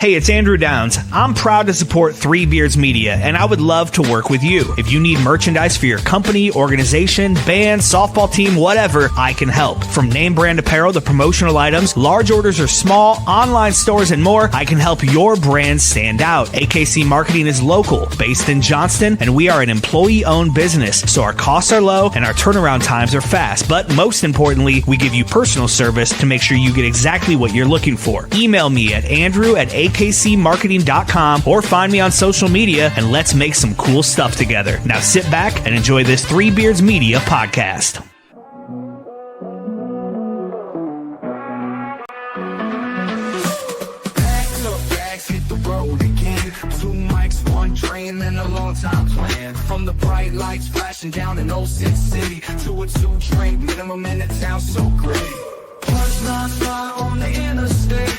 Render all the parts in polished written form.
Hey, it's Andrew Downs. I'm proud to support Three Beards Media, and I would love to work with you. If you need merchandise for your company, organization, band, softball team, whatever, I can help. From name brand apparel to promotional items, large orders or small, online stores, and more, I can help your brand stand out. AKC Marketing is local, based in Johnston, and we are an employee-owned business, so our costs are low and our turnaround times are fast. But most importantly, we give you personal service to make sure you get exactly what you're looking for. Email me at andrew@akcmarketing.com or find me on social media and let's make some cool stuff together. Now sit back and enjoy this Three Beards Media podcast. Hit the road again. 2 mics, 1 train, and a long time plan. From the bright lights flashing down in Old City City to a 2-drink minimum in the town so great. Punch non-stop on the interstate.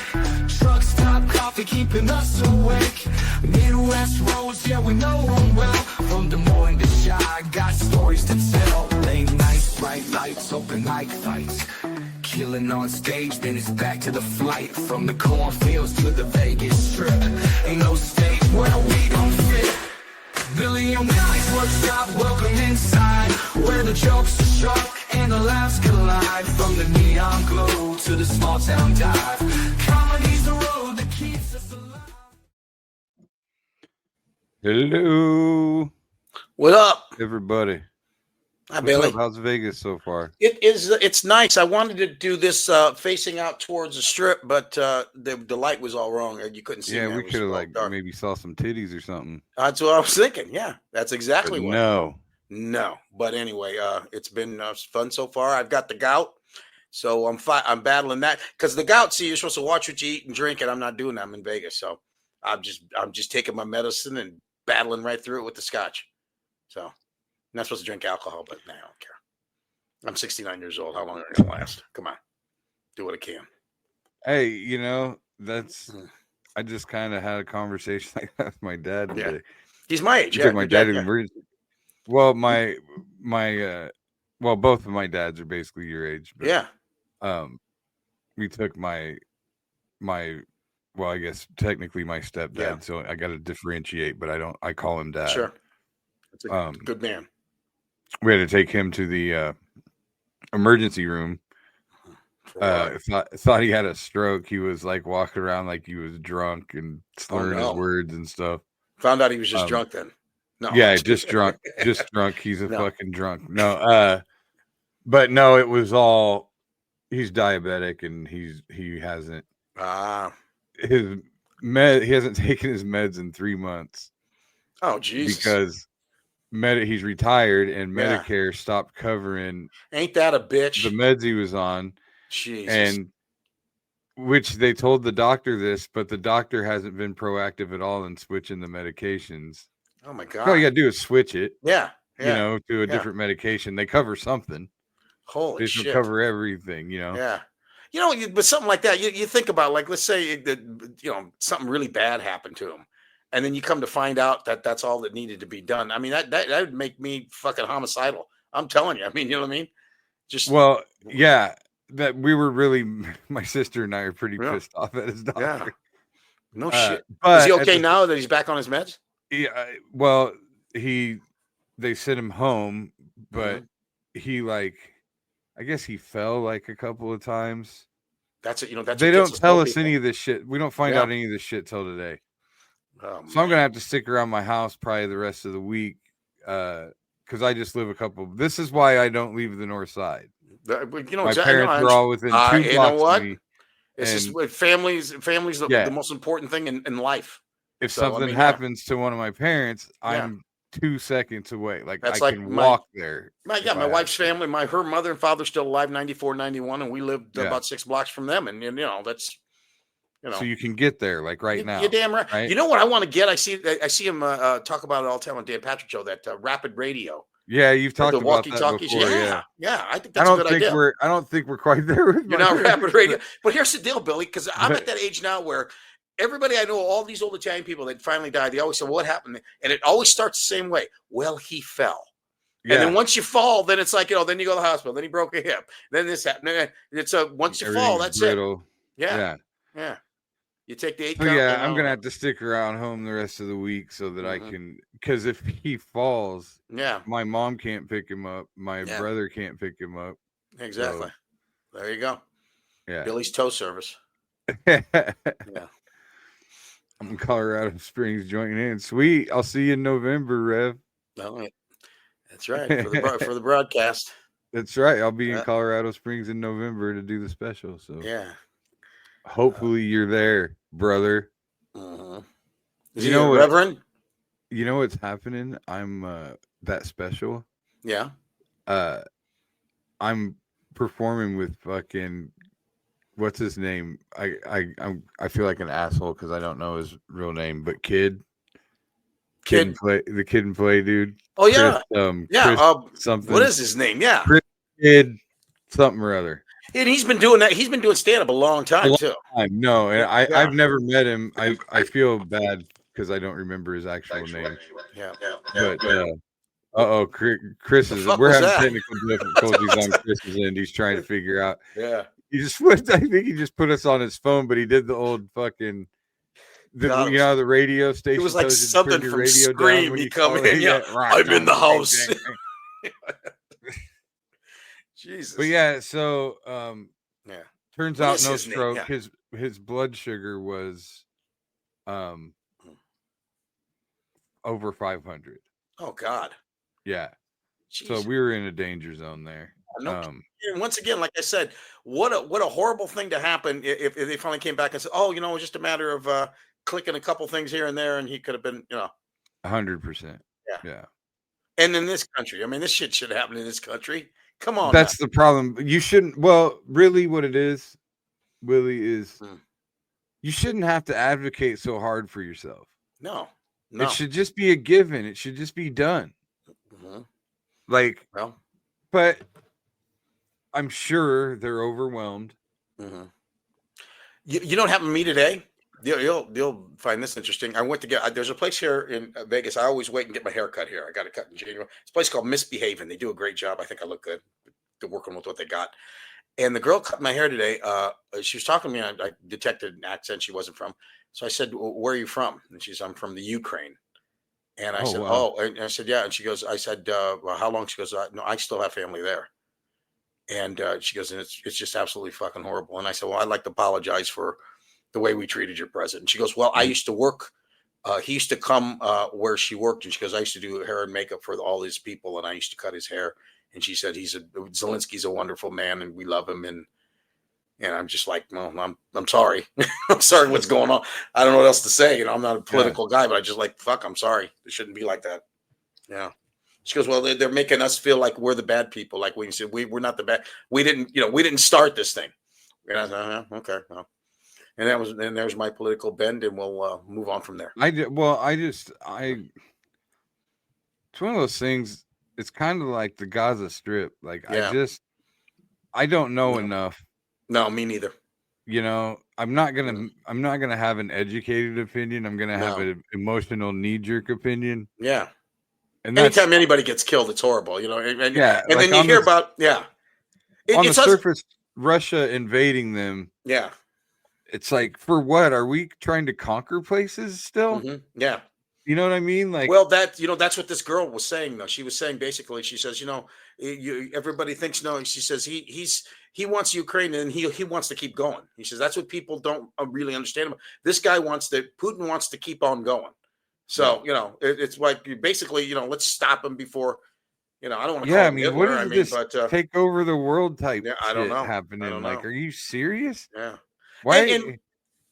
Truck stop coffee keeping us awake. Midwest roads, yeah, we know them well. From Des Moines to Chi, got stories to tell. Late nights, bright lights, open mic fights. Killing on stage, then it's back to the flight. From the cornfields to the Vegas Strip. Ain't no stage where we don't fit. Billy and Willie's workshop, welcome inside. Where the jokes are sharp and the laughs collide. From the neon glow to the small town dive. Comedy's the road that keeps us alive. Hello. What up, everybody? Hi, Billy. How's Vegas so far? It's nice. I wanted to do this facing out towards the strip, but the light was all wrong. You couldn't see. Yeah, we could have maybe saw some titties or something. That's what I was thinking. Yeah, that's exactly what. No. But anyway, it's been fun so far. I've got the gout, so I'm battling that because the gout. See, you're supposed to watch what you eat and drink, and I'm not doing that. I'm in Vegas, so I'm just taking my medicine and battling right through it with the scotch. So I'm not supposed to drink alcohol, but nah, I don't care. I'm 69 years old. How long are it gonna last? Come on, do what I can. Hey, that's. I just kind of had a conversation like that with my dad today. Yeah. He's my age. My dad to the emergency. Well, both of my dads are basically your age. But, yeah. We took my well, I guess technically my stepdad, so I got to differentiate, but I call him dad. Sure. That's a good man. We had to take him to the emergency room. Thought he had a stroke. He was like walking around like he was drunk and slurring his words and stuff. Found out he was just drunk then. No. Yeah, just drunk. Just drunk. He's a fucking drunk. No, but no, it was all he's diabetic and he hasn't he hasn't taken his meds in 3 months. Oh, Jesus. Because he's retired and Medicare stopped covering. Ain't that a bitch? The meds he was on. Jesus. And which they told the doctor this, but the doctor hasn't been proactive at all in switching the medications. Oh my God. All you gotta do is switch it. Yeah. To a different medication. They cover something. Holy shit. They don't cover everything, Yeah. But something like that, you think about, like, let's say that, something really bad happened to him. And then you come to find out that that's all that needed to be done. I mean, that would make me fucking homicidal. I'm telling you. I mean, you know what I mean? That we were really, my sister and I are pretty pissed off at his doctor. Yeah. No shit. But is he okay now that he's back on his meds? Yeah. Well, they sent him home, but he I guess he fell like a couple of times. That's it. They don't tell us any of this shit. We don't find out any of this shit till today. So I'm gonna have to stick around my house probably the rest of the week because I just live this is why I don't leave the north side. My parents are all within 2 blocks of me. It's just families. Family's the most important thing in life. If something happens to one of my parents, I'm 2 seconds away. I can walk there. My wife's family, her mother and father still alive, 94, 91, and we lived about 6 blocks from them. And that's. So you can get there right now. You're damn right. You know what I want to get? I see him talk about it all the time on Dan Patrick Show, that rapid radio. Yeah, you've talked about walkie-talkies. That before. Yeah. I think that's a good idea. I don't think we're quite there. You're not rapid radio. But here's the deal, Billy, because I'm at that age now where everybody I know, all these old Italian people that finally died, they always say, well, what happened? And it always starts the same way. Well, he fell. Yeah. And then once you fall, then it's like, then you go to the hospital. Then he broke a hip. Then this happened. It's once you fall, that's brittle. It. Yeah. You take the 8 So count. yeah, I'm gonna have to stick around home the rest of the week so that I can. Because if he falls, my mom can't pick him up. My brother can't pick him up. Exactly. So, there you go. Yeah. Billy's tow service. Yeah. I'm in Colorado Springs joining in. Sweet. I'll see you in November, Rev. Oh, that's right. For the broadcast. That's right. I'll be in Colorado Springs in November to do the special. So hopefully you're there, brother. Is he a reverend? You know what's happening? I'm that special. Yeah. I'm performing with fucking what's his name? I feel like an asshole because I don't know his real name, but Kid and Play dude. Oh yeah, Chris something. What is his name? Yeah, Chris Kid something or other. And he's been doing that. He's been doing stand up a long time too. No, and I've never met him. I feel bad because I don't remember his actual name. Yeah. But Chris is. We're having technical difficulties on Chris's end. He's trying to figure out. Yeah. I think he just put us on his phone, but he did the old fucking. The radio station. It was like something from Scream. He come in, I'm in the house. Jesus. But yeah, so turns out no stroke. Yeah. His blood sugar was over 500. Oh God. Yeah. Jesus. So we were in a danger zone there. And once again, like I said, what a horrible thing to happen if they finally came back and said, "Oh, it was just a matter of clicking a couple things here and there, and he could have been, 100%. Yeah. And in this country, I mean, this shit should happen in this country. Come on. That's the problem. You shouldn't. Well, really, what it is, Willie, is you shouldn't have to advocate so hard for yourself. No. It should just be a given. It should just be done. But I'm sure they're overwhelmed. You know what happened to me today? You'll find this interesting. I went to get. There's a place here in Vegas. I always wait and get my hair cut here. I got it cut in January. It's a place called Misbehaving. They do a great job. I think I look good. They're working with what they got. And the girl cut my hair today. She was talking to me. I detected an accent she wasn't from. So I said, "Where are you from?" And she said, "I'm from the Ukraine." And I said, wow. "Oh," and I said, "Yeah." And she goes, "I said, well, how long?" She goes, "No, I still have family there." And she goes, "And it's just absolutely fucking horrible." And I said, "Well, I'd like to apologize for the way we treated your president." And she goes, "Well, I used to work. He used to come where she worked." And she goes, "I used to do hair and makeup for all these people, and I used to cut his hair." And she said, Zelensky's a wonderful man, and we love him." And I'm just like, "Well, I'm sorry. I'm sorry what's going on. I don't know what else to say. I'm not a political guy, but I just like, fuck, I'm sorry. It shouldn't be like that." Yeah. She goes, "Well, they're making us feel like we're the bad people. Like we said, we're not the bad. We didn't start this thing." And I said, "Okay, well." And there's my political bend, and we'll move on from there. It's one of those things. It's kind of like the Gaza Strip. Like I don't know enough. No, me neither. I'm not gonna have an educated opinion. I'm gonna have an emotional knee-jerk opinion. Yeah. And anytime anybody gets killed, it's horrible. And then you hear about on the surface, Russia invading them. Yeah. It's like, for what? Are we trying to conquer places still? Yeah. You know what I mean? Like, well, that's what this girl was saying, though. She was saying basically, she says, everybody thinks, no, she says he wants Ukraine and he wants to keep going. He says that's what people don't really understand about. This guy Putin wants to keep on going. So, it's like basically, let's stop him before, I don't want to call him Hitler. What is this take over the world type I don't know. happening? I don't know. Like, are you serious? Yeah. Why?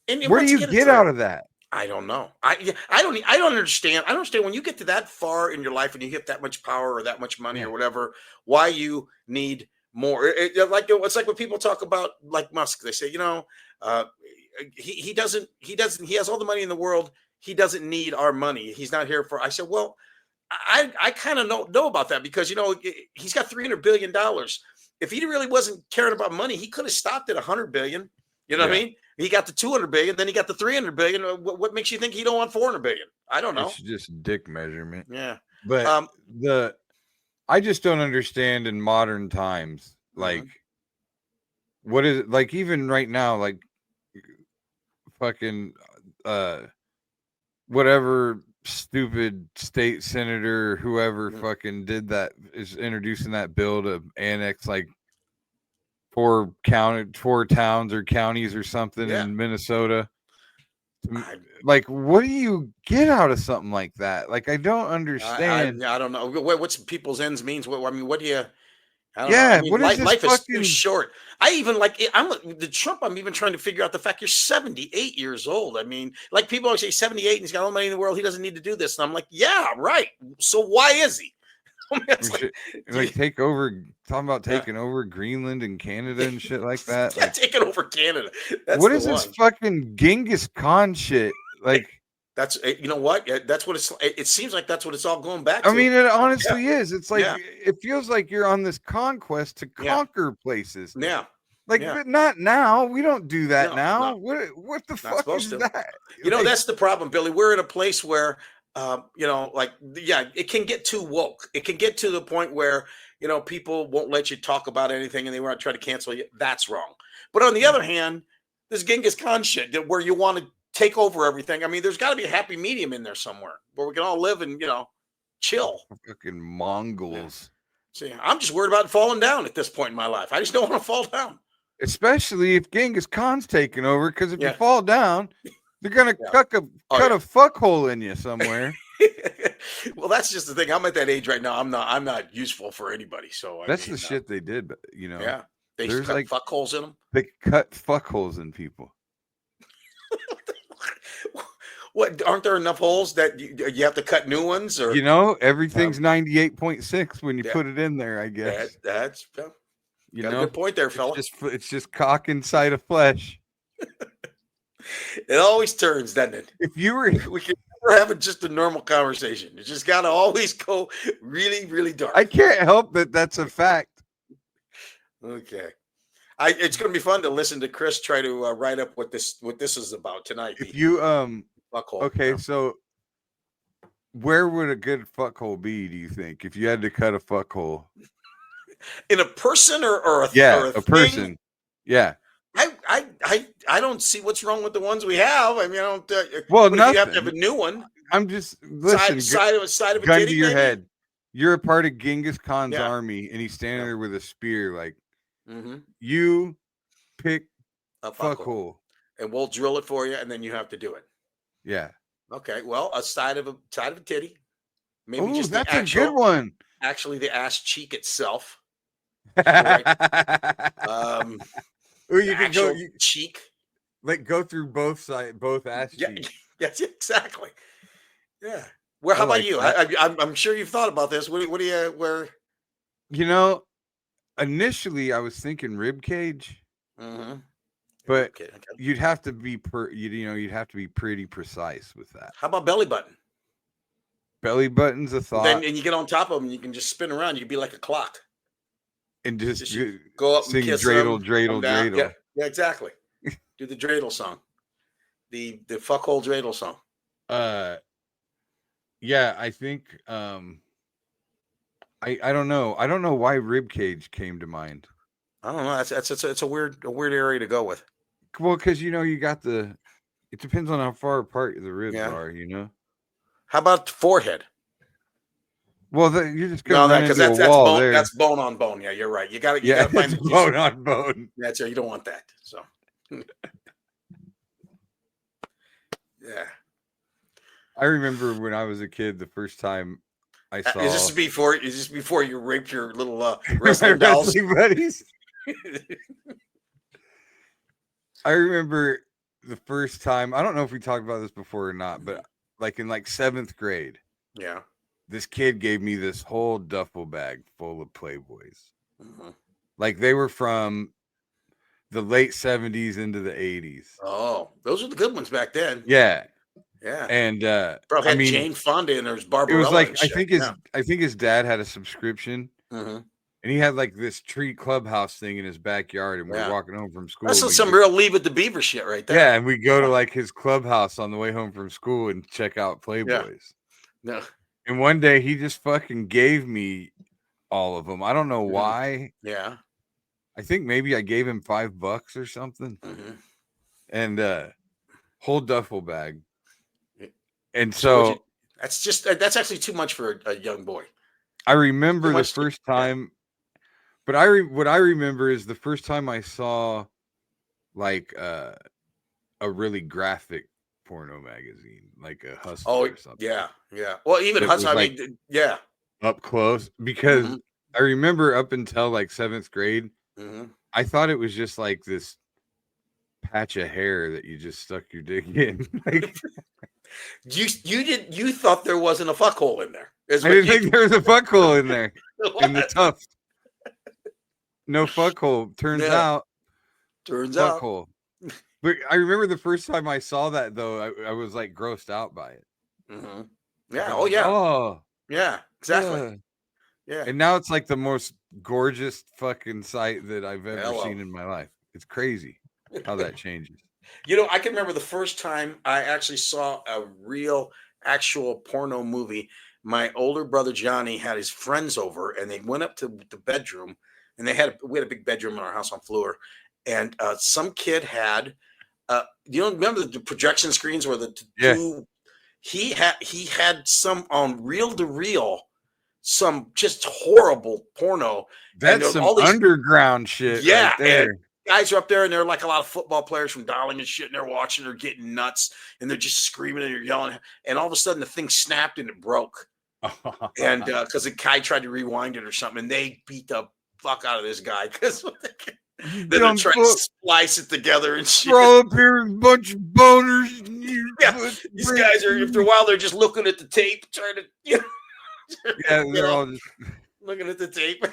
And where do you get out of that? I don't know. I don't understand. I don't understand when you get to that far in your life and you get that much power or that much money or whatever, why you need more. It's like when people talk about like Musk, they say, he has all the money in the world. He doesn't need our money. He's not here for. I said, well, I kind of know about that because he's got $300 billion. If he really wasn't caring about money, he could have stopped at $100 billion. You know what I mean? He got the $200 billion, then he got the $300 billion. What makes you think he don't want $400 billion? I don't know. It's just dick measurement. Yeah, but I just don't understand in modern times, like what is it, like even right now, like fucking whatever stupid state senator, whoever fucking did that, is introducing that bill to annex like 4 towns or counties or something in Minnesota. Like, what do you get out of something like that? Like, I don't understand. I don't know. What's people's ends means? I mean, what do you? I don't know. Yeah, I mean, what is this life is fucking too short. I even like I'm the Trump. I'm even trying to figure out the fact you're 78 years old. I mean, like people always say 78 and he's got all the money in the world. He doesn't need to do this. And I'm like, yeah, right. So why is he? I mean, it's like take over, talking about taking over Greenland and Canada and shit like that. Yeah, Like, taking over Canada. That's what the is this one. fucking Genghis Khan shit? Like, That's you know what? That's what it's. It seems like that's what it's all going back to. I mean, it honestly is. It's like Yeah. it feels like you're on this conquest to conquer places. Yeah. Like, but not now. We don't do that now. No. What the fuck is that? You know, that's the problem, Billy. We're in a place where, you know, like, yeah, it can get too woke. It can get to the point where, you know, people won't let you talk about anything and they want to try to cancel you. That's wrong. But on the other hand, this Genghis Khan shit where you want to take over everything. I mean, there's got to be a happy medium in there somewhere where we can all live and, you know, chill. Fucking Mongols. See, I'm just worried about falling down at this point in my life. I just don't want to fall down. Especially if Genghis Khan's taking over, because if you fall down, they're gonna cut a fuckhole in you somewhere. Well, that's just the thing. I'm at that age right now. I'm not useful for anybody. So that's the shit they did, but you know, yeah, they cut like fuckholes in them. They cut fuckholes in people. What, aren't there enough holes that you have to cut new ones? Or, you know, everything's 98.6 when you put it in there, I guess. That's you got know, a good point there, fella. It's just cock inside of flesh. It always turns, doesn't it? If you were, we can never have just a normal conversation. It just got to always go really, really dark. I can't help that. That's a fact. Okay. It's going to be fun to listen to Chris try to write up what this is about tonight. If you fuckhole. Okay, so where would a good fuckhole be? Do you think if you had to cut a fuckhole in a person or a a person? Yeah. I don't see what's wrong with the ones we have. I mean, I don't. Well, nothing. You have to have a new one. I'm just listen. Side of a gun titty, to your maybe? head. You're a part of Genghis Khan's army, and he's standing there with a spear. Like, you pick a fuckhole, and we'll drill it for you, and then you have to do it. Yeah. Okay. Well, a side of a titty, maybe just that's the actual, a good one. Actually, the ass cheek itself. Or you can go cheek, like go through both ass cheeks. Yes, exactly. Yeah. Well, how about you? I'm sure you've thought about this. What do you where? You know, initially I was thinking rib cage, but you'd have to be you'd have to be pretty precise with that. How about belly button? Belly button's a thought. Then and you get on top of them, you can just spin around. You can be like a clock. And just go up sing and kiss dreidel, them, dreidel, dreidel. Yeah, exactly. Do the dreidel song, the fuckhole dreidel song. Yeah, I think I don't know. I don't know why rib cage came to mind. I don't know. It's a weird area to go with. Well, because you got it depends on how far apart the ribs are. You know. How about the forehead? Well, you're just going to run into a wall bone, there. That's bone on bone. Yeah, you're right. You got to find the bone on bone. That's right. You don't want that. So, yeah. I remember when I was a kid, the first time I saw. Is this before you raped your little wrestling dolls? Buddies. I remember the first time. I don't know if we talked about this before or not, but like in 7th grade. Yeah. This kid gave me this whole duffel bag full of Playboys. Like they were from the late 70s into the 80s. Oh, those were the good ones back then. Yeah. Yeah. And bro had Jane Fonda and there's Barbarella. It was like I think his dad had a subscription. And he had like this tree clubhouse thing in his backyard, and we're walking home from school. That's some real Leave It to Beaver shit right there. Yeah, and we go to like his clubhouse on the way home from school and check out Playboys. No. And one day he just fucking gave me all of them. I don't know why. Yeah. I think maybe I gave him $5 or something. And whole duffel bag. And So so that's actually too much for a young boy. I remember the first time, but what I remember is the first time I saw like a really graphic porno magazine, like a Hustler or something. Yeah. Well, even Hustler, I mean, yeah. Up close, because I remember up until like 7th grade, I thought it was just like this patch of hair that you just stuck your dick in. Like, you thought there wasn't a fuck hole in there. I didn't think there was a fuck hole in there in the tuft. No fuck hole. Turns out. Fuck hole. But I remember the first time I saw that though, I was like grossed out by it. Yeah. Oh yeah. Oh yeah. Exactly. Yeah. And now it's like the most gorgeous fucking sight that I've ever seen in my life. It's crazy how that changes. I can remember the first time I actually saw a real, actual porno movie. My older brother Johnny had his friends over, and they went up to the bedroom, and we had a big bedroom in our house on Fleur, and some kid had, remember the projection screens where the two. He had some on reel to reel, some just horrible porno. That's some all underground shit. Yeah, right there. And guys are up there, and they're like a lot of football players from Darling and shit, and they're watching, they're getting nuts, and they're just screaming and they're yelling, and all of a sudden the thing snapped and it broke. And because the guy tried to rewind it or something, and they beat the fuck out of this guy because then they're trying to splice it together and shit. Throw up here a bunch of boners. These guys are, after a while, they're just looking at the tape, trying to, they're all just looking at the tape.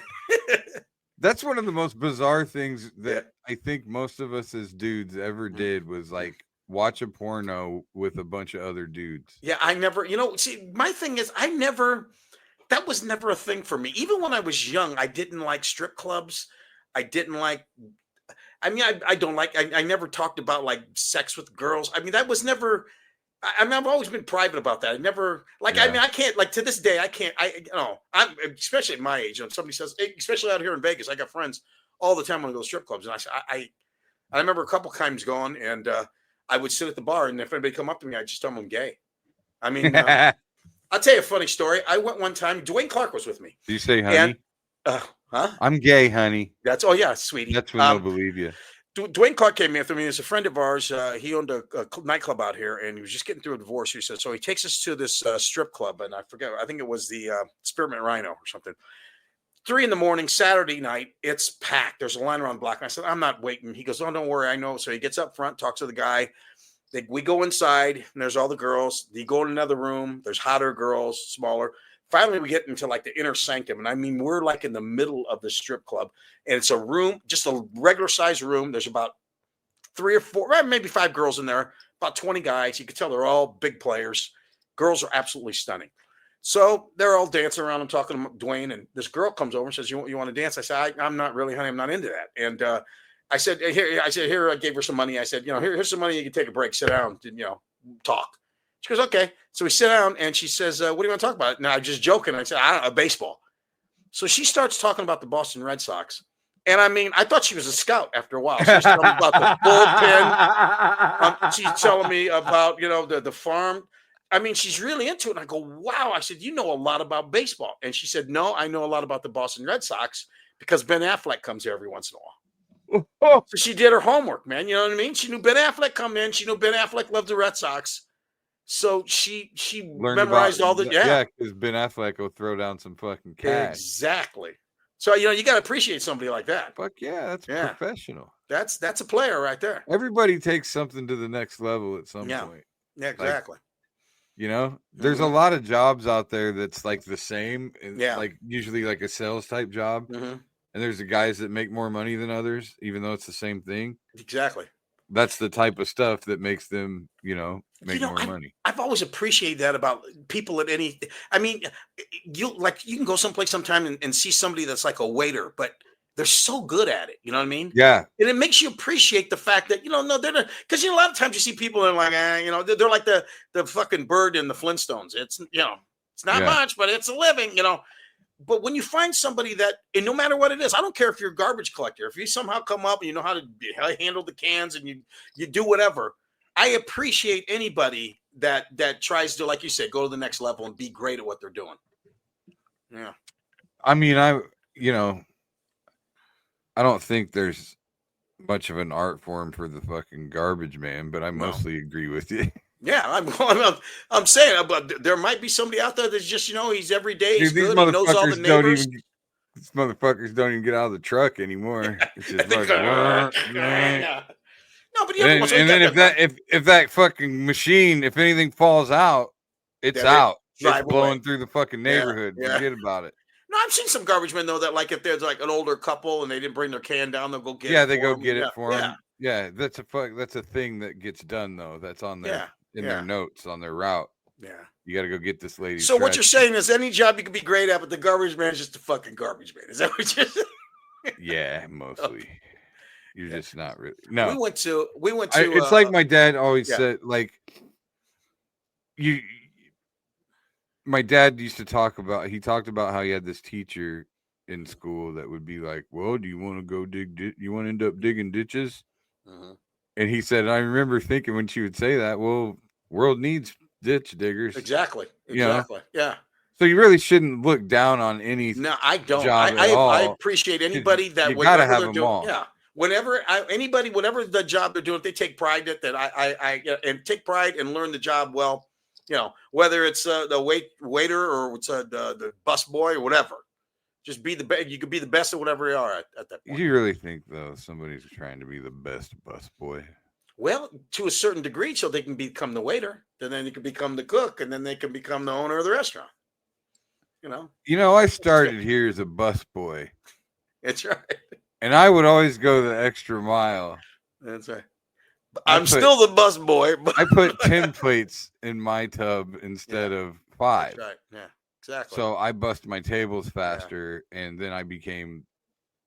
That's one of the most bizarre things that I think most of us as dudes ever did was like watch a porno with a bunch of other dudes. Yeah, I never, see, my thing is that was never a thing for me. Even when I was young, I didn't like strip clubs. I didn't like, I never talked about like sex with girls. I mean, that was never, I've always been private about that. I never, I can't, like to this day, I can't, I'm especially at my age, when somebody says, especially out here in Vegas, I got friends all the time when I go to strip clubs. And I remember a couple times going, and I would sit at the bar, and if anybody come up to me, I'd just tell them I'm gay. I mean, I'll tell you a funny story. I went one time, Dwayne Clark was with me. Do you say honey? And, I'm gay, honey. Oh yeah, sweetie. That's when they'll believe you. Dwayne Clark came in with me. He's a friend of ours. He owned a nightclub out here, and he was just getting through a divorce. He said, so he takes us to this strip club, and I forget. I think it was the Spearmint Rhino or something. 3 a.m, Saturday night. It's packed. There's a line around the block. And I said, I'm not waiting. He goes, oh, don't worry, I know. So he gets up front, talks to the guy. We go inside, and there's all the girls. You go in another room. There's hotter girls, smaller. Finally, we get into like the inner sanctum. And I mean, we're like in the middle of the strip club. And it's a room, just a regular size room. There's about 3 or 4, maybe 5 girls in there, about 20 guys. You can tell they're all big players. Girls are absolutely stunning. So they're all dancing around and talking to Dwayne. And this girl comes over and says, you want to dance? I said, I'm not really, honey. I'm not into that. And I said, here, I gave her some money. I said, here's some money. You can take a break, sit down, and, talk. She goes, okay. So we sit down, and she says, what do you want to talk about? Now, I'm just joking. I said, I don't know, baseball. So she starts talking about the Boston Red Sox. And I mean, I thought she was a scout after a while. So she's telling me about the bullpen. She's telling me about, the farm. I mean, she's really into it. And I go, wow. I said, you know a lot about baseball. And she said, no, I know a lot about the Boston Red Sox because Ben Affleck comes here every once in a while. So she did her homework, man. You know what I mean? She knew Ben Affleck come in. She knew Ben Affleck loved the Red Sox. So she memorized all the because Ben Affleck will throw down some fucking cash. Exactly. So you got to appreciate somebody like that. Fuck yeah, that's professional. That's a player right there. Everybody takes something to the next level at some point. Yeah, exactly. There's a lot of jobs out there that's like the same. Yeah, like usually like a sales type job. And there's the guys that make more money than others, even though it's the same thing. Exactly. That's the type of stuff that makes them, make more money. I've always appreciated that about people at any. I mean, you can go someplace sometime and see somebody that's like a waiter, but they're so good at it. You know what I mean? Yeah. And it makes you appreciate the fact that no, they're not, because a lot of times you see people that are like, they're like the fucking bird in the Flintstones. It's it's not much, but it's a living. But when you find somebody that, and no matter what it is, I don't care if you're a garbage collector, if you somehow come up and you know how to handle the cans and you do whatever, I appreciate anybody that tries to, like you said, go to the next level and be great at what they're doing. Yeah. I mean, I don't think there's much of an art form for the fucking garbage man, but I mostly agree with you. Yeah, I'm saying, but there might be somebody out there that's just, he's every day. He's Dude, good. He knows all the neighbors. These motherfuckers don't even get out of the truck anymore. It's just like, No, but and then if that fucking machine, if anything falls out, it's out. It's blowing through the fucking neighborhood. Yeah. Forget about it. No, I've seen some garbage men though that, like, if there's like an older couple and they didn't bring their can down, they'll go get it. Yeah, they go get it for them. Yeah. Yeah, that's a thing that gets done though. That's on their their notes on their route. Yeah. You got to go get this lady. So what you're saying is any job you can be great at, but the garbage man is just a fucking garbage man. Is that what you're saying? Yeah, mostly. Okay. You're just not really. No. We went to it's like my dad always said, like, my dad used to talked about how he had this teacher in school that would be like, well, do you want to go you want to end up digging ditches? And he said, I remember thinking when she would say that, well, world needs ditch diggers. Exactly. Yeah. So you really shouldn't look down on any. No, I don't. I I appreciate anybody that you gotta have them all. Yeah. Whenever anybody, whatever the job they're doing, if they take pride in that, I and take pride and learn the job well. Whether it's the waiter or it's the bus boy or whatever, just be the best. You could be the best at whatever you are at that point. You really think though somebody's trying to be the best bus boy? Well, to a certain degree, so they can become the waiter, then they can become the cook, and then they can become the owner of the restaurant. I started here as a bus boy. That's right. And I would always go the extra mile. That's right. I'm still the bus boy. But I put 10 plates in my tub instead of 5. That's right. Yeah, exactly. So I bust my tables faster, and then I became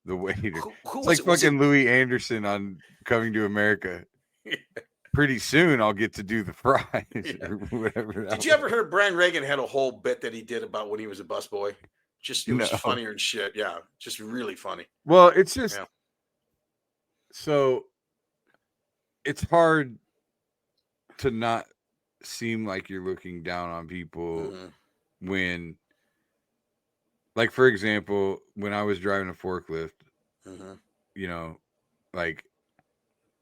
the waiter. Who it's like fucking Louis Anderson on Coming to America. Pretty soon I'll get to do the fries or whatever. Did you ever hear Brian Reagan had a whole bit that he did about when he was a busboy? It was funnier and shit. Yeah, just really funny. Well, it's just so it's hard to not seem like you're looking down on people when, like, for example, when I was driving a forklift, like,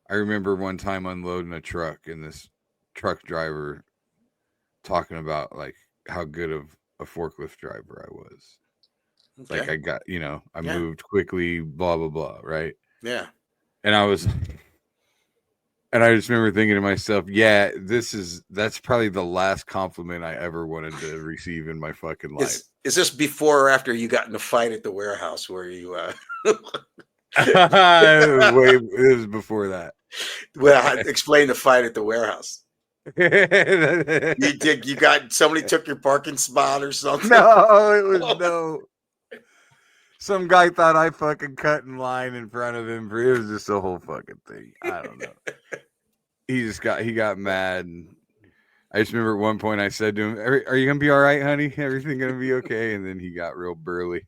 I remember one time unloading a truck and this truck driver talking about like how good of a forklift driver I was. Okay. Like I got, I moved quickly, blah, blah, blah. Right. Yeah. And I just remember thinking to myself, that's probably the last compliment I ever wanted to receive in my fucking life. Is this before or after you got in a fight at the warehouse where you, it was before that. Well, explain the fight at the warehouse. Somebody took your parking spot or something? No, it was some guy thought I fucking cut in line in front of him. It was just a whole fucking thing. I don't know. He got mad. And I just remember at one point I said to him, are you going to be all right, honey? Everything going to be okay? And then he got real burly.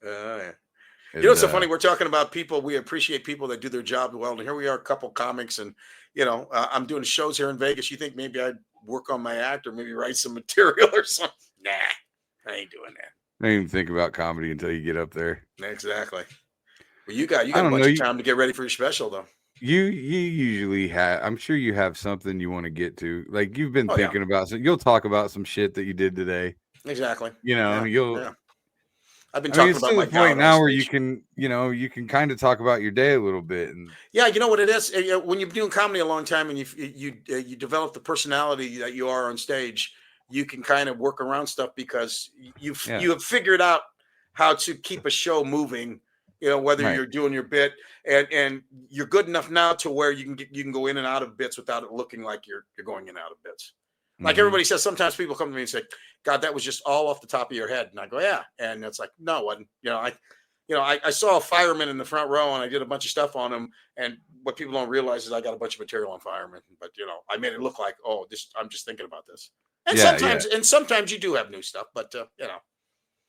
Yeah. And, it's so funny. We're talking about people. We appreciate people that do their job well. And here we are, a couple comics. And, I'm doing shows here in Vegas. You think maybe I'd work on my act or maybe write some material or something? Nah, I ain't doing that. I didn't even think about comedy until you get up there. Exactly. Well, you got a bunch of time to get ready for your special, though. You usually have. I'm sure you have something you want to get to. Like you've been thinking about. So you'll talk about some shit that you did today. Exactly. I've been talking about my point now where you can kind of talk about your day a little bit. And yeah, you know what it is when you've been doing comedy a long time and you develop the personality that you are on stage, you can kind of work around stuff because you have figured out how to keep a show moving. Whether you're doing your bit and you're good enough now to where you can go in and out of bits without it looking like you're going in and out of bits. Like everybody says, sometimes people come to me and say, God, that was just all off the top of your head. And I go, yeah. And it's like, no, it wasn't. I saw a fireman in the front row and I did a bunch of stuff on him. And what people don't realize is I got a bunch of material on firemen. But, I made it look like, I'm just thinking about this. And sometimes you do have new stuff, but,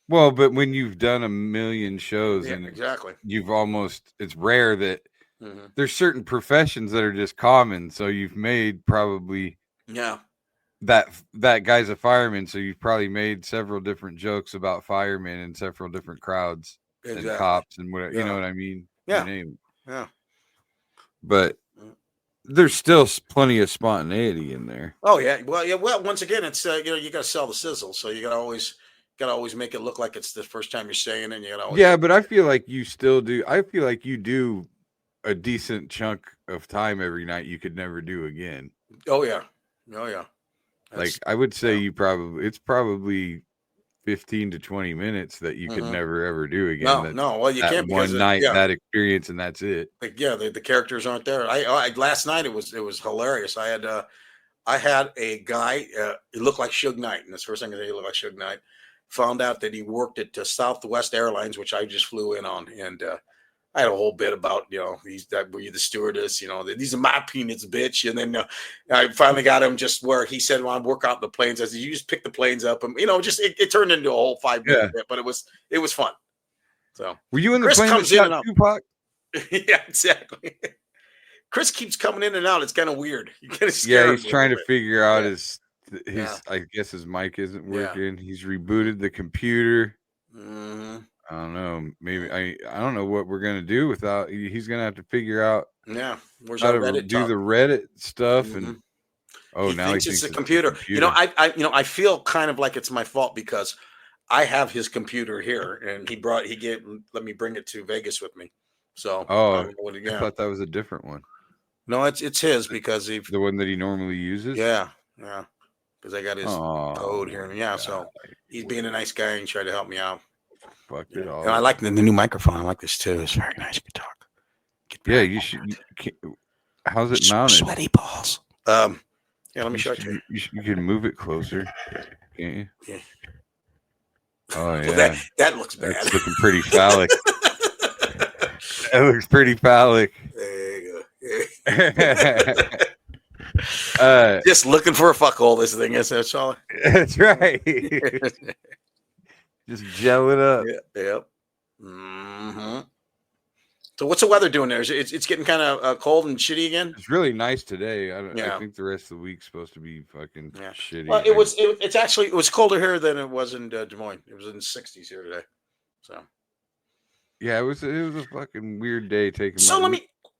Well, but when you've done a million shows and exactly, it's rare that there's certain professions that are just common. So you've made probably that guy's a fireman. So you've probably made several different jokes about firemen in several different crowds and cops and whatever. You know what I mean? Yeah. You name it. Yeah. But there's still plenty of spontaneity in there. Oh yeah. Well, once again, it's you got to sell the sizzle, so you got to always make it look like it's the first time you're saying it. And you got to always... Yeah, but I feel like you still do. I feel like you do a decent chunk of time every night you could never do again. Oh yeah. Like I would say it's probably 15 to 20 minutes that you could never ever do again. No. Well, you can't, because one night that experience and that's it. Like, the characters aren't there. I last night it was hilarious. I had a guy. He looked like Suge Knight, and that's the first thing I say, he looked like Suge Knight. Found out that he worked at Southwest Airlines, which I just flew in on, and I had a whole bit about, were you the stewardess? These are my peanuts, bitch. And then I finally got him just where he said, "Well, I work out the planes." I said, "You just pick the planes up," and just it turned into a whole 5-minute bit, but it was fun. So were you in the Chris plane comes that in and shot out. Tupac? Yeah, exactly. Chris keeps coming in and out. It's kind of weird. You kind of he's trying to figure out his. I guess his mic isn't working. Yeah. He's rebooted the computer. I don't know. Maybe I don't know what we're gonna do without. He's gonna have to figure out. Yeah, where's how to Reddit do talk? The Reddit stuff and. He thinks it's a computer. I feel kind of like it's my fault because I have his computer here, and let me bring it to Vegas with me. So I thought that was a different one. No, it's his because the one that he normally uses. Yeah. Because I got his code here, and so he's being a nice guy and trying to help me out. Fuck it all. And I like the new microphone. I like this too. It's very nice. You can talk. Yeah, you should. How's it mounted? Sweaty balls. Let me show it to you. You can move it closer, can't you? Yeah. Oh yeah. Well, that looks bad. It's looking pretty phallic. That looks pretty phallic. There you go. Just looking for a fuckhole. This thing is. That's all. That's right. Just gel it up. Yep. Mm-hmm. So what's the weather doing there? It's getting kind of cold and shitty again. It's really nice today. I think the rest of the week's supposed to be fucking shitty. Well, it was colder here than it was in Des Moines. It was in the 60s here today. So yeah, it was a fucking weird day taking.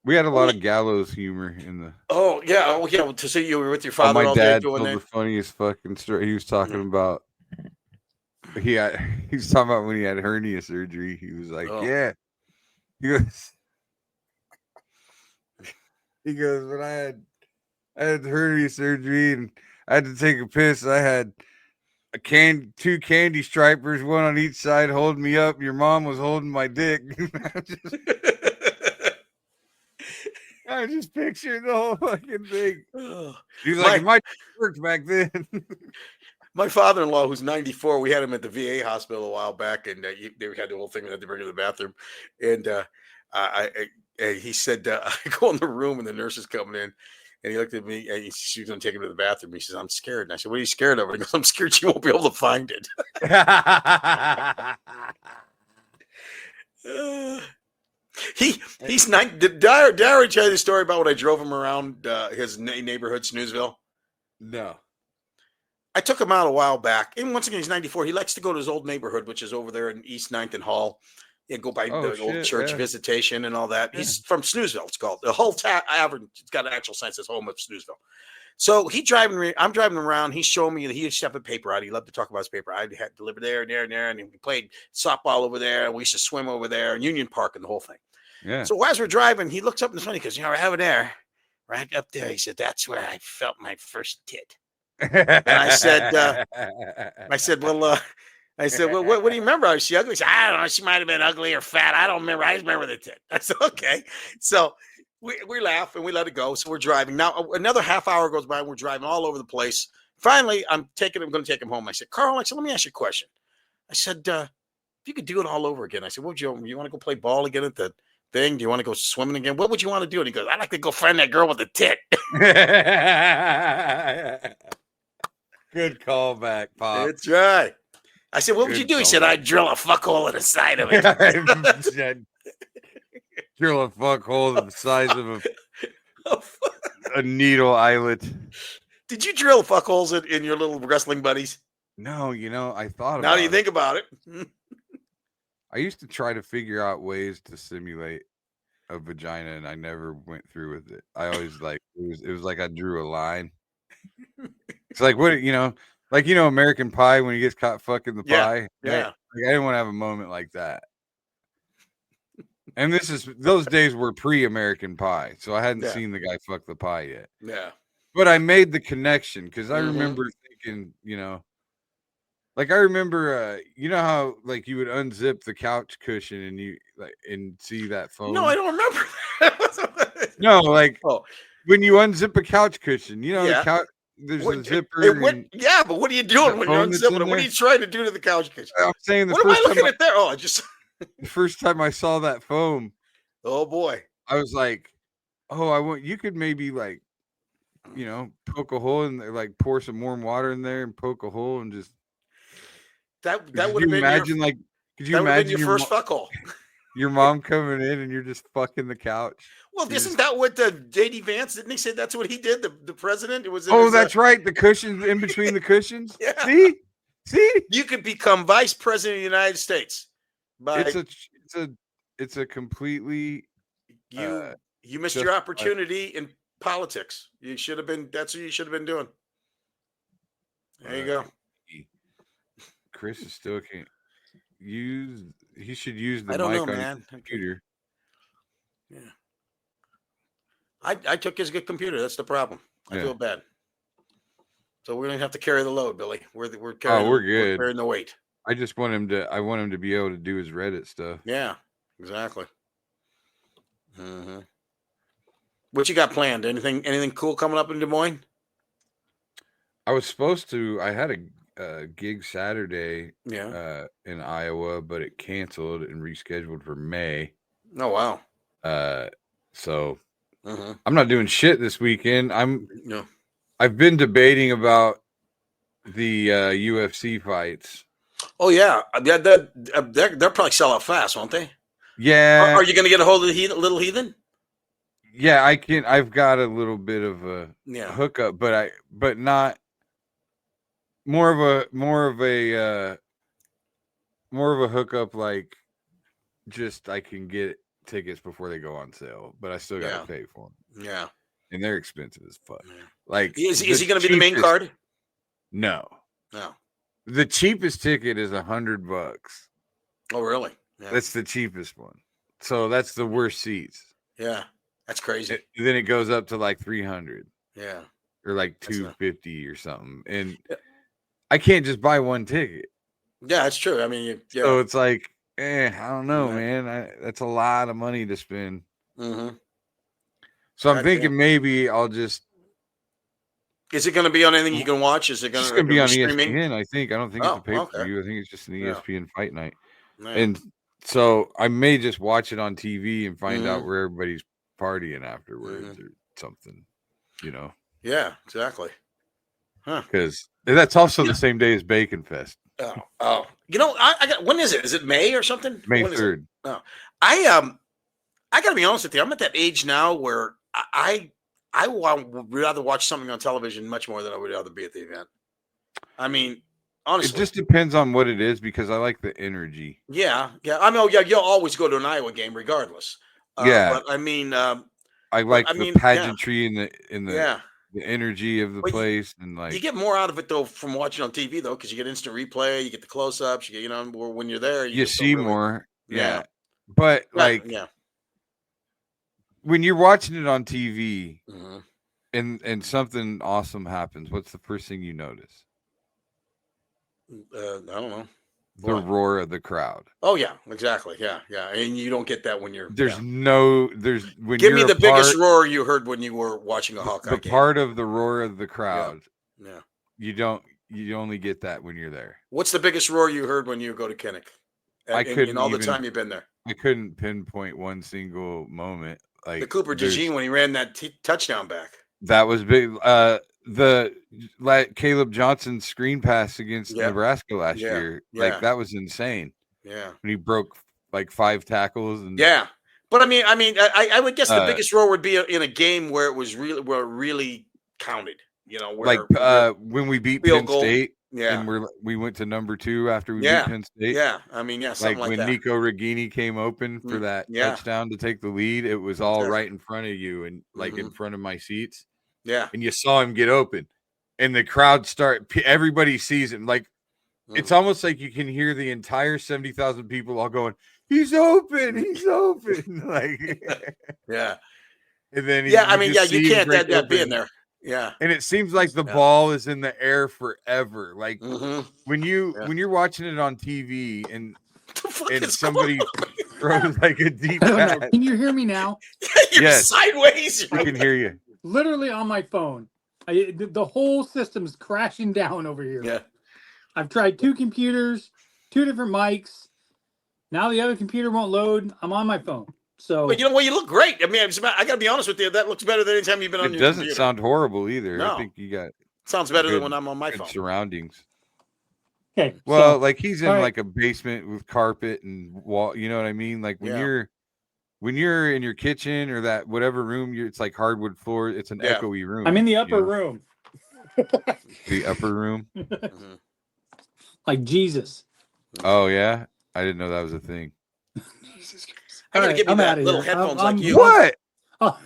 We had a lot of gallows humor in the. Oh yeah. To see you were with your father. My dad told the funniest fucking story. He was talking about. He was talking about when he had hernia surgery. He was like, "Yeah." He goes, when I had hernia surgery and I had to take a piss. I had two candy stripers, one on each side, holding me up. Your mom was holding my dick. I just pictured the whole fucking thing. He was like, my worked back then. My father-in-law, who's 94, we had him at the VA hospital a while back, and they had the whole thing. They had to bring him to the bathroom, and he said, I go in the room, and the nurse is coming in, and he looked at me, and she was going to take him to the bathroom. He says, "I'm scared." And I said, "What are you scared of?" And he goes, "I'm scared she won't be able to find it." He's not. Did I tell you the story about when I drove him around his neighborhood, Snoozeville? No. I took him out a while back. And once again, he's 94. He likes to go to his old neighborhood, which is over there in East 9th and Hall. And go by the old church visitation and all that. Yeah. He's from Snoozeville, it's called. The whole it's got an actual sense, it's home of Snoozeville. So I'm driving around. He's showing me that he used to have a paper out. He loved to talk about his paper. I had delivered there and there and there. And we played softball over there. And we used to swim over there and Union Park and the whole thing. Yeah. So as we're driving, he looks up and it's funny because, I have it there, right up there. He said, "That's where I felt my first tit." And I said, well, what do you remember? Was she ugly? He said, "I don't know. She might have been ugly or fat. I don't remember. I just remember the tit." I said, "Okay." So we laugh and we let it go. So we're driving. Now, another half hour goes by and we're driving all over the place. Finally, I'm going to take him home. I said, "Carl," let me ask you a question. I said, if you could do it all over again, I said, what would you want to go play ball again at the thing? Do you want to go swimming again? What would you want to do? And he goes, "I'd like to go find that girl with the tit." Good callback, Pop. That's right. I said, "What would you do?" He said, "I'd drill a fuckhole in the side of it." drill a fuck hole the size of a needle eyelet. Did you drill fuck holes in your little wrestling buddies? No, I thought about it. Now that you think about it. I used to try to figure out ways to simulate a vagina, and I never went through with it. I always it was like I drew a line. It's like what American Pie when he gets caught fucking the pie. Yeah. I didn't want to have a moment like that. And those days were pre-American Pie, so I hadn't seen the guy fuck the pie yet. Yeah. But I made the connection because I remember thinking, I remember, how like you would unzip the couch cushion and you and see that phone. No, I don't remember. No, when you unzip a couch cushion, the couch. There's a zipper. But what are you doing when you're unzipping it? What are you trying to do to the couch cushion? I'm saying what am I looking at there? Oh, the first time I saw that foam. Oh boy. I was like, you could maybe poke a hole in there, pour some warm water in there and poke a hole and just. That would have been could you imagine your first fuck hole? Your mom coming in and you're just fucking the couch. Well, isn't that what J.D. Vance, didn't he say that's what he did? The president? It was. That's right. The cushions in between the cushions. Yeah. See? You could become vice president of the United States. It's a completely. You missed your opportunity in politics. You should have been. That's what you should have been doing. There you go. Chris is still can't use. He should use the mic on his computer. Yeah. I took his good computer. That's the problem. I feel bad. So we're gonna have to carry the load, Billy. We're carrying. We're good. We're carrying the weight. I just want him to. I want him to be able to do his Reddit stuff. Yeah. Exactly. Mm-hmm. What you got planned? Anything cool coming up in Des Moines? I was supposed to. I had a gig Saturday. Yeah. In Iowa, but it canceled and rescheduled for May. Oh wow. So I'm not doing shit this weekend. No. I've been debating about the UFC fights. Oh yeah, they're probably sell out fast, won't they? Yeah. Are you going to get a hold of the Little Heathen? Yeah, I can. I've got a little bit of a hookup, but not more of a hookup. Like, just I can get tickets before they go on sale, but I still got to pay for them. Yeah, and they're expensive as fuck. Yeah. Like, is he going to be the main card? No. No. The cheapest ticket is $100. Oh, really? Yeah. That's the cheapest one. So that's the worst seats. Yeah, that's crazy. Then it goes up to like 300. Yeah, or like 250 or something, and I can't just buy one ticket. Yeah, that's true. I mean, so it's like, I don't know, man. That's a lot of money to spend. Mm-hmm. So I'm thinking maybe I'll just. Is it going to be on anything you can watch? Is it going to be on ESPN? I think. I don't think it's a pay-per-view. I think it's just an ESPN fight night. Man. And so I may just watch it on TV and find out where everybody's partying afterwards or something, Yeah, exactly. Huh? Because that's also the same day as Bacon Fest. Oh. I got. When is it? Is it May or something? May 3rd. Oh, I got to be honest with you. I'm at that age now where I would rather watch something on television much more than I would rather be at the event. I mean, honestly, it just depends on what it is because I like the energy. Yeah. I mean, you'll always go to an Iowa game regardless. But I mean, I like the pageantry and the energy of the place, and like you get more out of it though from watching on TV though, because you get instant replay, you get the close-ups, you get when you're there, you see more. Yeah. But when you're watching it on TV and something awesome happens, what's the first thing you notice? I don't know. The roar of the crowd. Oh yeah, exactly. Yeah, and you don't get that when you're. Give me the biggest roar you heard when you were watching a Hawkeye game. Part of the roar of the crowd. Yeah. You only get that when you're there. What's the biggest roar you heard when you go to Kinnick? And all the time you've been there. I couldn't pinpoint one single moment. Like the Cooper DeJean when he ran that touchdown back. That was big. Caleb Johnson's screen pass against Nebraska last year. That was insane. Yeah. When he broke like 5 tackles and But I would guess the biggest role would be in a game where it really counted. You know, where when we beat field Penn goal. State, Yeah. and we went to number 2 after we beat Penn State. Yeah, something like when that. Nico Regini came open for that touchdown to take the lead, it was all right in front of you and like in front of my seats. Yeah, and you saw him get open, and the crowd everybody sees him. Like it's almost like you can hear the entire 70,000 people all going, "He's open, he's open!" Like yeah, and then you can't that being there. Yeah, and it seems like the ball is in the air forever. Like when you're watching it on TV and somebody throws like a deep pass. Can you hear me now? You're sideways. I can hear you. Literally on my phone. The whole system's crashing down over here. Yeah, I've tried 2 computers, 2 different mics. Now the other computer won't load. I'm on my phone. So, but you look great. I mean, I got to be honest with you. That looks better than any time you've been on your computer. It doesn't sound horrible either. No. I think you got sounds better than when I'm on my phone. Surroundings. Okay. Well, like he's in like a basement with carpet and wall. You know what I mean? Like when you're in your kitchen or that whatever room, it's like hardwood floor. It's an echoey room. I'm in the upper room. The upper room. Like Jesus. Oh yeah, I didn't know that was a thing. Jesus Christ. I gotta get me that little headphones like you. What? Oh,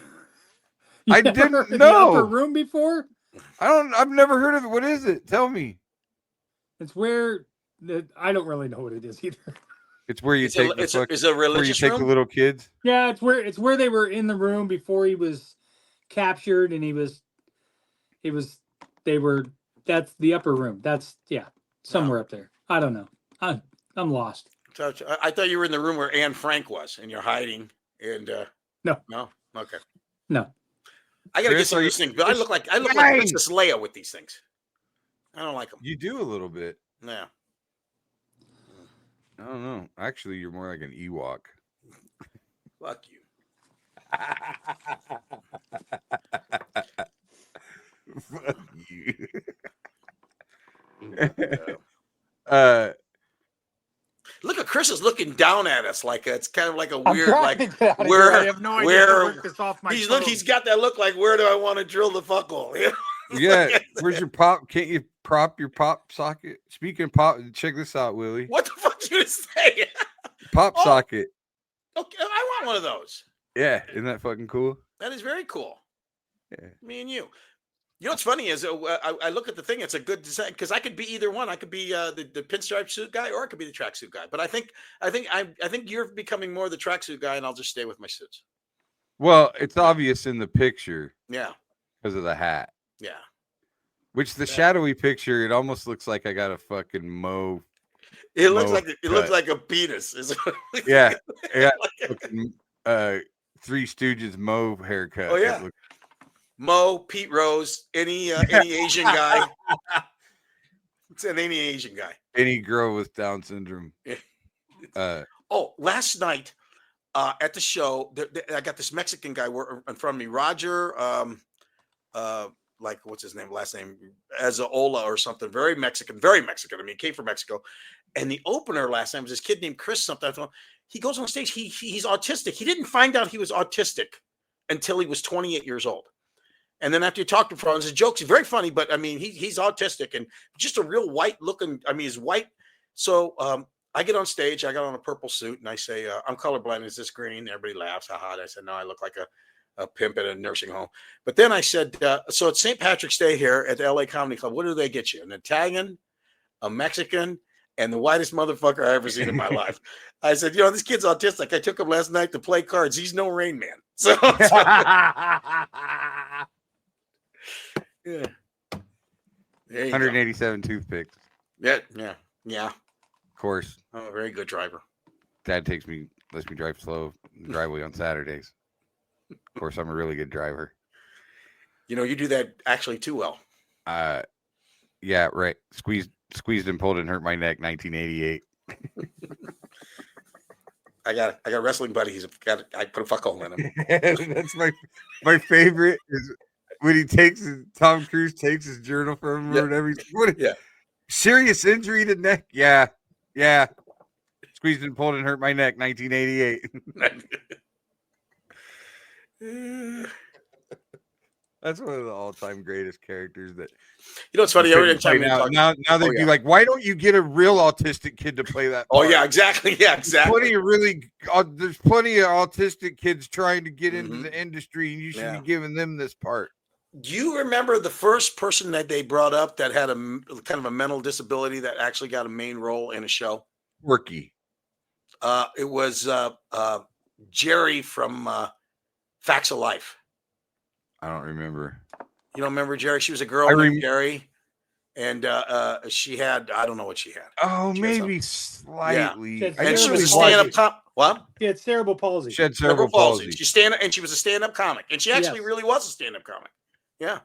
I didn't know. The upper room before? I've never heard of it. What is it? Tell me. It's where I don't really know what it is either. It's where you take the little kids. Yeah, it's where they were in the room before he was captured, and that's the upper room. That's somewhere up there. I don't know. I'm lost. I thought you were in the room where Anne Frank was, and you're hiding. And no, okay, no. I gotta get some of these things, but I look like Princess Leia with these things. I don't like them. You do a little bit. Yeah. I don't know. Actually, you're more like an Ewok. Fuck you. Fuck you. Look at Chris is looking down at us like it's kind of like a weird where I have no idea how to work this off my phone. He's got that look like where do I want to drill the fuck hole? Yeah, where's your pop? Can't you prop your pop socket? Speaking of pop, check this out, Willie. What the fuck did you say? Pop socket. Okay, I want one of those. Yeah, isn't that fucking cool? That is very cool. Yeah. Me and you. You know what's funny is I look at the thing. It's a good design because I could be either one. I could be the pinstripe suit guy, or I could be the tracksuit guy. But I think you're becoming more the tracksuit guy, and I'll just stay with my suits. Well, it's obvious in the picture. Yeah. Because of the hat. Yeah. Which the shadowy picture, it almost looks like I got a fucking mauve. It looks like a penis. Yeah. Yeah. Fucking, Three Stooges mauve haircut. Oh yeah. Mo, Pete Rose, any Asian guy. It's any Asian guy. Any girl with Down syndrome. Last night at the show, I got this Mexican guy in front of me, Roger. Like what's his name? Last name Azaola or something. Very Mexican. I mean, he came from Mexico. And the opener last time was this kid named Chris something. I thought he goes on stage. He's autistic. He didn't find out he was autistic until he was 28 years old. And then after you talk to him, his jokes are very funny, but I mean, he's autistic and just a real white looking. I mean, he's white. So I get on stage. I got on a purple suit and I say, "I'm colorblind. Is this green?" Everybody laughs. Haha. I said, "No, I look like a pimp at a nursing home." But then I said, "So it's St. Patrick's Day here at the LA Comedy Club. What do they get you? An Italian, a Mexican, and the whitest motherfucker I ever seen in my life." I said, "This kid's autistic. I took him last night to play cards. He's no Rain Man." So. Yeah. 187 toothpicks. Yeah. Of course. Oh, a very good driver. Dad lets me drive slow in the driveway on Saturdays. Of course, I'm a really good driver. You do that actually too well. Yeah, right. Squeezed and pulled and hurt my neck. 1988. I got a wrestling buddy. I put a fuck hole in him. That's my favorite is. When Tom Cruise takes his journal from him or whatever. Serious injury to neck. Yeah. Squeezed and pulled and hurt my neck. 1988. That's one of the all-time greatest characters that You know, it's funny. Every time they talk, now they'd be like, why don't you get a real autistic kid to play that part? Oh yeah, exactly. Yeah, exactly. There's plenty of autistic kids trying to get into the industry, and you should be giving them this part. Do you remember the first person that they brought up that had a kind of a mental disability that actually got a main role in a show? Quirky. It was Jerry from Facts of Life. I don't remember. You don't remember Jerry? She was a girl named Jerry, and she had, I don't know what she had. Oh, maybe slightly. Yeah. And she was a stand-up What? She had cerebral palsy. She had cerebral palsy. She was a stand-up comic, and she actually really was a stand-up comic. Yeah.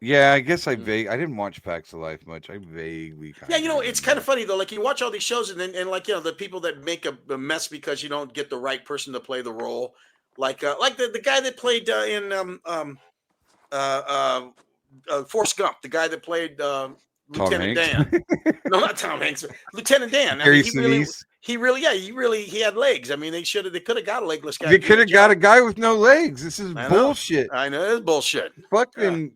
Yeah, I guess I didn't watch Facts of Life much. I vaguely Yeah, you know, it's kind of funny though. Like you watch all these shows, and like, you know, the people that make a mess because you don't get the right person to play the role, like the guy that played in Forrest Gump, the guy that played Lieutenant Dan. No, not Tom Hanks. Lieutenant Dan. I mean, he had legs. I mean, they could have got a legless guy. They could have got a guy with no legs. This is bullshit. I know it's bullshit. Fucking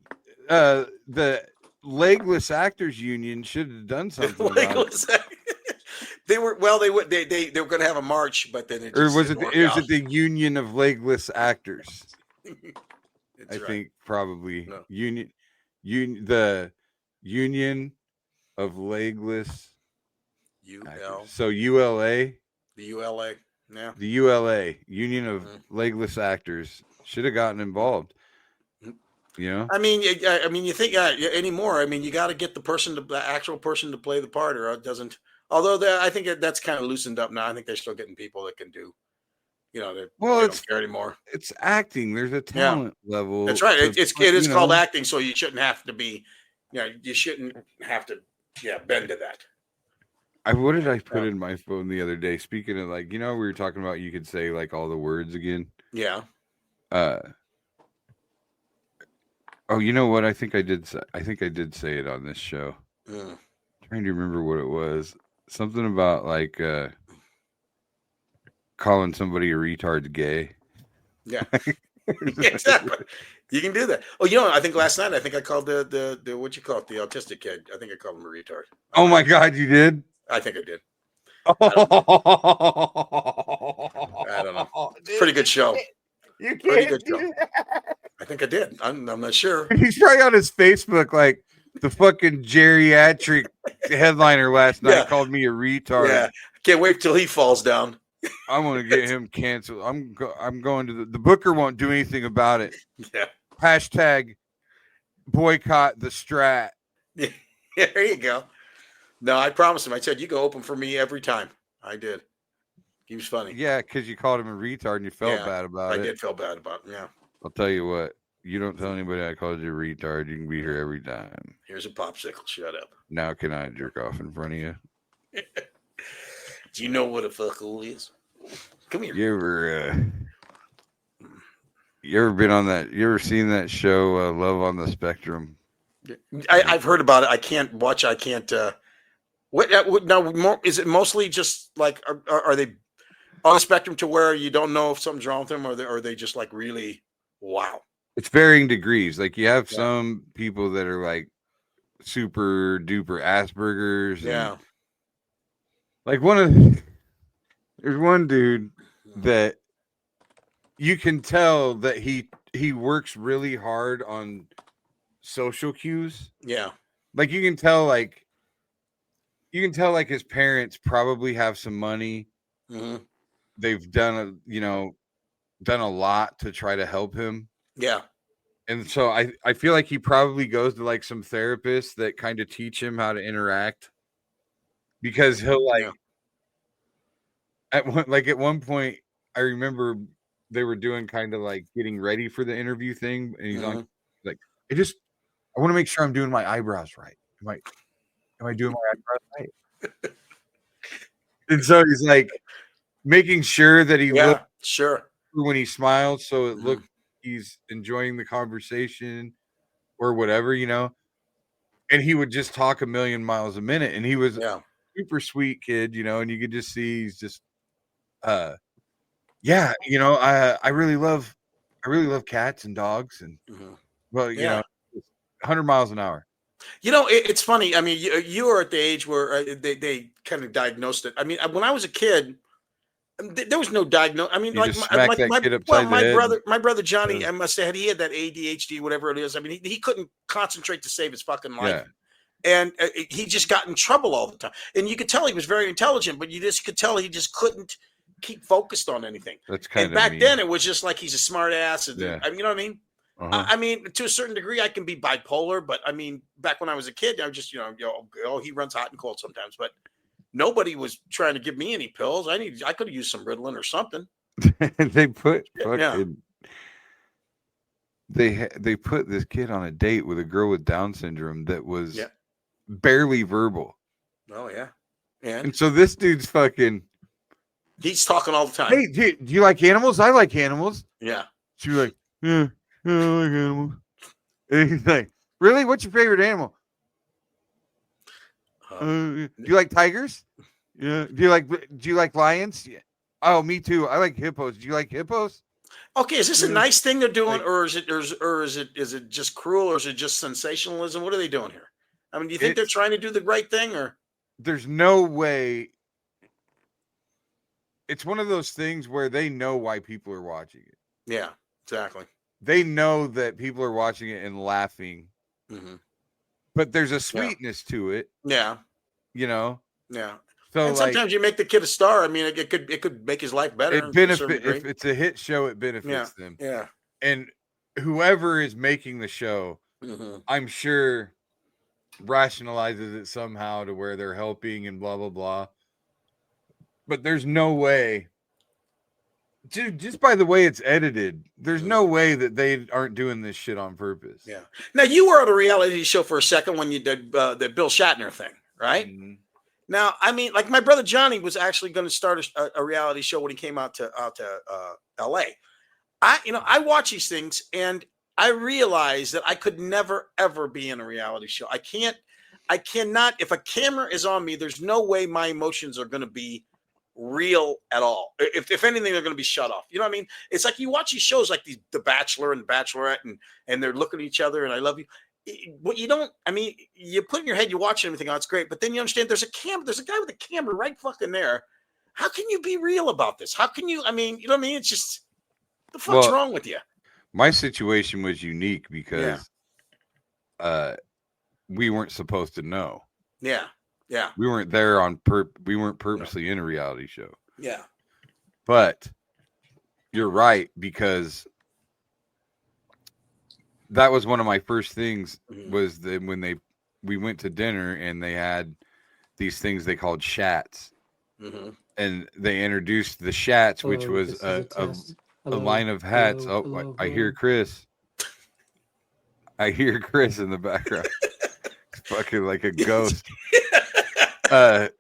the Legless Actors Union should have done something. They were going to have a march, but then it was it the Union of Legless Actors? I think probably the Union of Legless Actors. So ULA, the ULA, yeah, the ULA Union of Legless Actors should have gotten involved. You know, I mean, you think anymore? I mean, you got to get the actual person to play the part, or it doesn't. Although I think that's kind of loosened up now. I think they're still getting people that can do. You know, they don't care anymore. It's acting. There's a talent level. That's right. It is called acting, so you shouldn't have to be. You shouldn't have to. Yeah, bend to that. What did I put in my phone the other day? Speaking of, like, we were talking about you could say like all the words again. Yeah. Oh, you know what? I think I did say it on this show. I'm trying to remember what it was. Something about like calling somebody a retard's gay. Yeah. Exactly. You can do that. Oh, I think last night I called the what you call it, the autistic kid. I think I called him a retard. Oh my God, you did? I think I did. I don't know. It's a pretty good show. You pretty can't good show. I think I did. I'm not sure. He's probably on his Facebook like the fucking geriatric headliner last night called me a retard. Yeah. Can't wait till he falls down. I want to get him canceled. I'm going to the Booker won't do anything about it. Yeah. Hashtag boycott the Strat. Yeah, there you go. No, I promised him. I said, you go open for me every time. I did. He was funny. Yeah, because you called him a retard and you felt bad about it. I did feel bad about it. Yeah. I'll tell you what. You don't tell anybody I called you a retard. You can be here every time. Here's a popsicle. Shut up. Now can I jerk off in front of you? Do you know what a fuckle is? Come here. You ever been on that? You ever seen that show, Love on the Spectrum? I've heard about it. I can't watch. I can't. What now? Is it mostly just like are they on the spectrum to where you don't know if something's wrong with them, or are they just like really wow? It's varying degrees. Like you have some people that are like super duper Asperger's. Yeah. Like there's one dude that you can tell that he works really hard on social cues. Yeah. Like you can tell like his parents probably have some money. Mm-hmm. They've done a lot to try to help him. Yeah. And so I feel like he probably goes to like some therapists that kind of teach him how to interact, because he'll at one point I remember they were doing kind of like getting ready for the interview thing, and he's on like, I want to make sure I'm doing my eyebrows right. Am I doing my eyebrows right? And so he's like making sure that he looks when he smiles, so it looks he's enjoying the conversation or whatever, and he would just talk a million miles a minute, and he was a super sweet kid, and you could just see he's just Yeah, I really love cats and dogs, and well, Yeah. 100 miles an hour. It's funny. I mean, you are at the age where they kind of diagnosed it. I mean, when I was a kid, there was no diagnose. I mean, You like just smack that kid upside the head. my brother Johnny, I must say, he had that ADHD, whatever it is. I mean, he couldn't concentrate to save his fucking life. Yeah. And he just got in trouble all the time. And you could tell he was very intelligent, but you just could tell he just couldn't keep focused on anything. That's kind and of back mean. then, it was just like he's a smart ass. And, Yeah. I mean, you know what I mean? Uh-huh. I mean, to a certain degree, I can be bipolar, but I mean, back when I was a kid, I was just, he runs hot and cold sometimes, but nobody was trying to give me any pills. I could have used some Ritalin or something. They put Yeah. they put this kid on a date with a girl with Down syndrome that was Yeah. barely verbal. Oh yeah. And so this dude's fucking. He's talking all the time. Hey, do you like animals? I like animals. Yeah. She's like, yeah, I like animals. And he's like, really? What's your favorite animal? Do you like tigers? Yeah. Do you like lions? Yeah. Oh, me too. I like hippos. Do you like hippos? Okay, is this a nice thing they're doing, Like- or is it just cruel, or is it just sensationalism? What are they doing here? I mean, do you think they're trying to do the right thing, or There's no way. It's one of those things where they know why people are watching it. yeah, exactly. They know that people are watching it and laughing, but there's a sweetness to it, Yeah, Yeah. So and sometimes you make the kid a star. I mean, it could make his life better. it benefits if it's a hit show. It benefits them. Yeah. And whoever is making the show, I'm sure, rationalizes it somehow to where they're helping and blah blah blah. But there's no way, dude, just by the way it's edited, there's no way that they aren't doing this shit on purpose. Yeah. Now, you were at a reality show for a second when you did the Bill Shatner thing, right? Mhm. Now, I mean, like my brother Johnny was actually going to start a reality show when he came out to LA. I watch these things and I realize that I could never ever be in a reality show. I cannot. If a camera is on me, there's no way my emotions are going to be real at all. If anything, they're going to be shut off. You know what I mean? It's like you watch these shows like The Bachelor and Bachelorette, and they're looking at each other and I love you. What you don't, I mean, you put in your head, you watch everything, oh, it's great, but then you understand there's a guy with a camera right fucking there. How can you be real about this? How can you? I mean, you know what I mean? It's just, the fuck's wrong with you? My situation was unique because we weren't supposed to know. Yeah. We weren't there we weren't purposely in a reality show. Yeah. But you're right, because that was one of my first things was that when we went to dinner and they had these things they called shats, and they introduced the shats, which was a line of hats. Hello. I hear Chris. I hear Chris in the background. Fucking like a ghost. The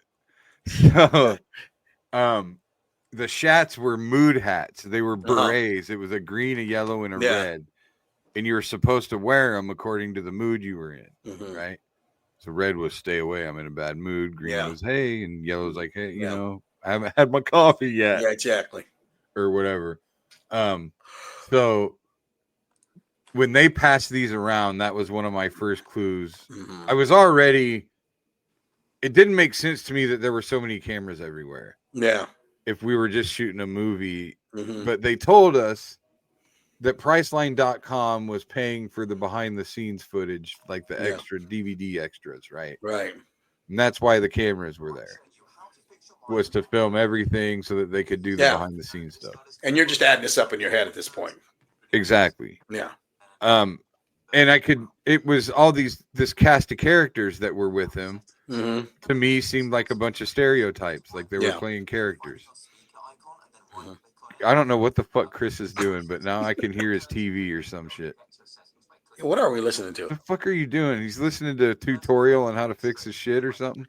shats were mood hats. They were berets. It was a green, a yellow, and a red. And you were supposed to wear them according to the mood you were in, right? So red was stay away, I'm in a bad mood. Green was hey, and yellow was like, hey, I haven't had my coffee yet. Yeah, exactly. Or whatever. So when they passed these around, that was one of my first clues. I was already, it didn't make sense to me that there were so many cameras everywhere. Yeah. If we were just shooting a movie, but they told us that Priceline.com was paying for the behind the scenes footage, like the extra DVD extras, right? Right. And that's why the cameras were there, was to film everything so that they could do the behind the scenes stuff. And you're just adding this up in your head at this point. Exactly. Yeah. And it was all this cast of characters that were with him. To me seemed like a bunch of stereotypes, like they were playing characters. I don't know what the fuck Chris is doing, but now I can hear his TV or some shit. What are we listening to? What the fuck are you doing? He's listening to a tutorial on how to fix his shit or something.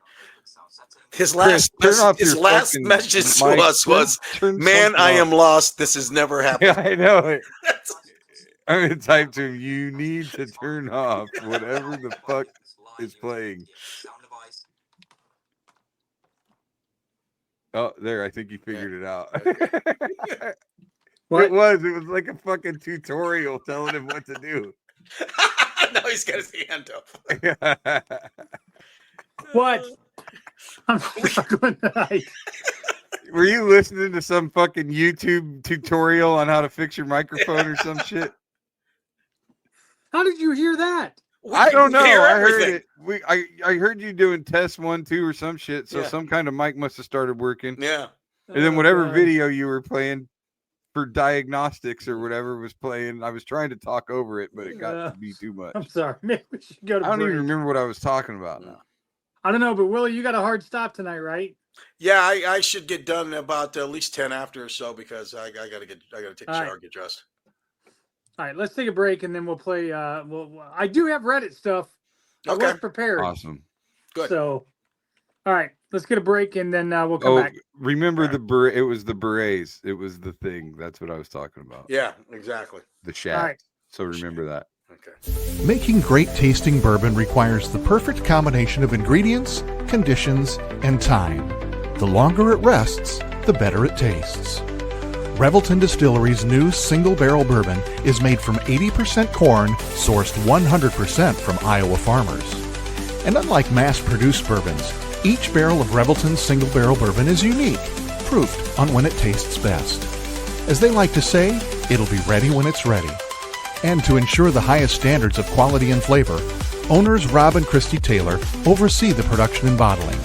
His last message to us was, "Man, I am lost. This has never happened." Yeah, I know it. I'm gonna type to him, you need to turn off whatever the fuck is playing. Oh, there. I think you figured it out. What? It was like a fucking tutorial telling him what to do. Now he's got his hand up. What? I'm struggling tonight. Were you listening to some fucking YouTube tutorial on how to fix your microphone or some shit? How did you hear that? I don't know. Hear I heard everything. it. I heard you doing test 1, 2 or some shit. So some kind of mic must have started working. Yeah. And then whatever God. video you were playing for diagnostics or whatever was playing, I was trying to talk over it, but it got to be too much. I'm sorry. Maybe we should go to I don't break. even remember what I was talking about now. I don't know, but Willie, you got a hard stop tonight, right? Yeah, I should get done about at least 10 after or so because I gotta take a shower, get dressed. All right, let's take a break and then we'll play. I do have Reddit stuff. I was prepared. Awesome. Good. So, all right, let's get a break and then we'll come back. Remember the beret? It was the berets. It was the thing. That's what I was talking about. Yeah, exactly. The shaft. All right. So remember that. Okay. Making great tasting bourbon requires the perfect combination of ingredients, conditions, and time. The longer it rests, the better it tastes. Revelton Distillery's new single barrel bourbon is made from 80% corn, sourced 100% from Iowa farmers. And unlike mass-produced bourbons, each barrel of Revelton's single barrel bourbon is unique, proofed on when it tastes best. As they like to say, it'll be ready when it's ready. And to ensure the highest standards of quality and flavor, owners Rob and Christy Taylor oversee the production and bottling.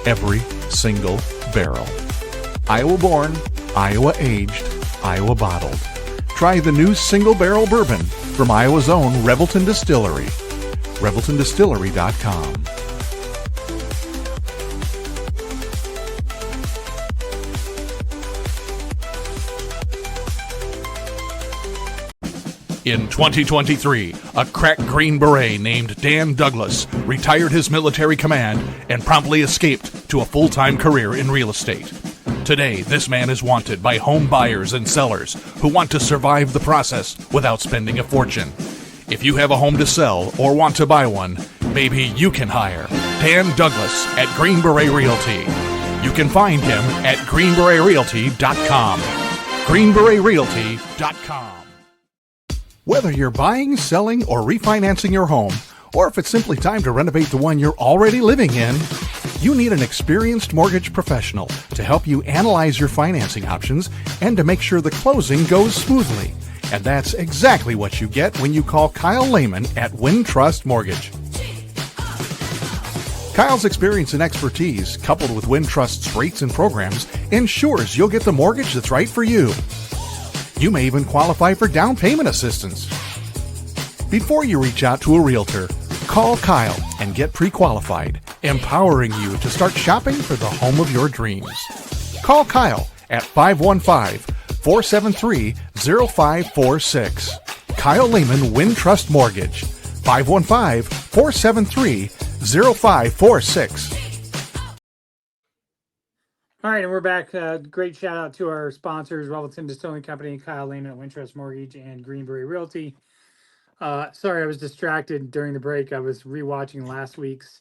Every single barrel. Iowa born, Iowa aged, Iowa bottled. Try the new single barrel bourbon from Iowa's own Revelton Distillery. ReveltonDistillery.com. In 2023, a crack Green Beret named Dan Douglas retired his military command and promptly escaped to a full-time career in real estate. Today, this man is wanted by home buyers and sellers who want to survive the process without spending a fortune. If you have a home to sell or want to buy one, maybe you can hire Dan Douglas at Green Beret Realty. You can find him at greenberetrealty.com. greenberetrealty.com. Whether you're buying, selling, or refinancing your home, or if it's simply time to renovate the one you're already living in, you need an experienced mortgage professional to help you analyze your financing options and to make sure the closing goes smoothly. And that's exactly what you get when you call Kyle Lehman at Wintrust Mortgage. Kyle's experience and expertise, coupled with Wintrust's rates and programs, ensures you'll get the mortgage that's right for you. You may even qualify for down payment assistance. Before you reach out to a realtor, call Kyle and get pre-qualified, empowering you to start shopping for the home of your dreams. Call Kyle at 515-473-0546. Kyle Lehman Wintrust Mortgage, 515-473-0546. All right, and we're back. Great shout out to our sponsors, Revelton Distilling Company, Kyle Lehman at Wintrust Mortgage, and Greenberry Realty. Sorry, I was distracted during the break. I was rewatching last week's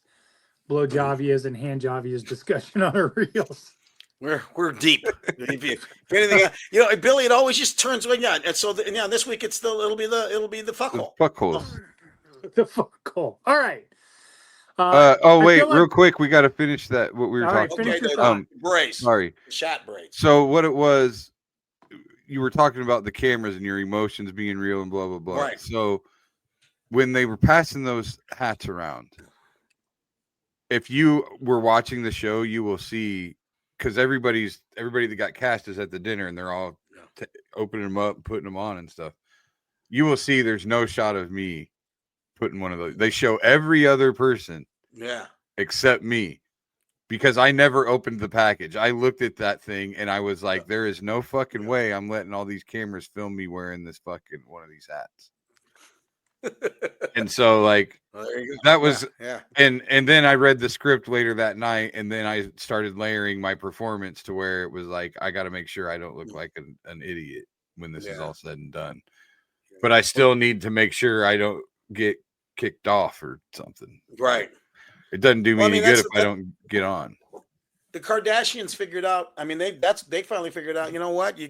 blow javias and hand javias discussion on our reels. We're deep. If anything, Billy, it always just turns on. Yeah, and so this week it'll be the fuck hole. Fuck hole. The fuck hole. All right. Wait, real quick, we got to finish that. What we were talking about. Brace. Sorry. Shot brace. So what it was, you were talking about the cameras and your emotions being real and blah blah blah. Right. So when they were passing those hats around, if you were watching the show, you will see, because everybody that got cast is at the dinner and they're all opening them up, putting them on and stuff. You will see there's no shot of me putting one of those. They show every other person, except me, because I never opened the package. I looked at that thing and I was like, there is no fucking way I'm letting all these cameras film me wearing this fucking one of these hats. And so like that was and then I read the script later that night, and then I started layering my performance to where it was like, I got to make sure I don't look like an idiot when this is all said and done. But I still need to make sure I don't get kicked off or something. Right. It doesn't do me any good if I don't get on. the Kardashians figured out. I mean, they finally figured out. You know what? You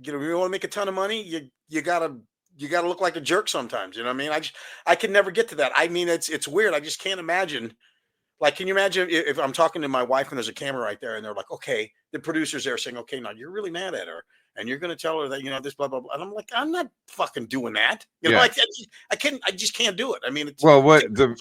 want to make a ton of money. You gotta look like a jerk sometimes. You know what I mean? I can never get to that. I mean, it's weird. I just can't imagine. Like, can you imagine if I'm talking to my wife and there's a camera right there and they're like, okay, the producers there saying, okay, now you're really mad at her and you're going to tell her that, this, blah, blah, blah. And I'm like, I'm not fucking doing that. You know, like I just can't do it. I mean, the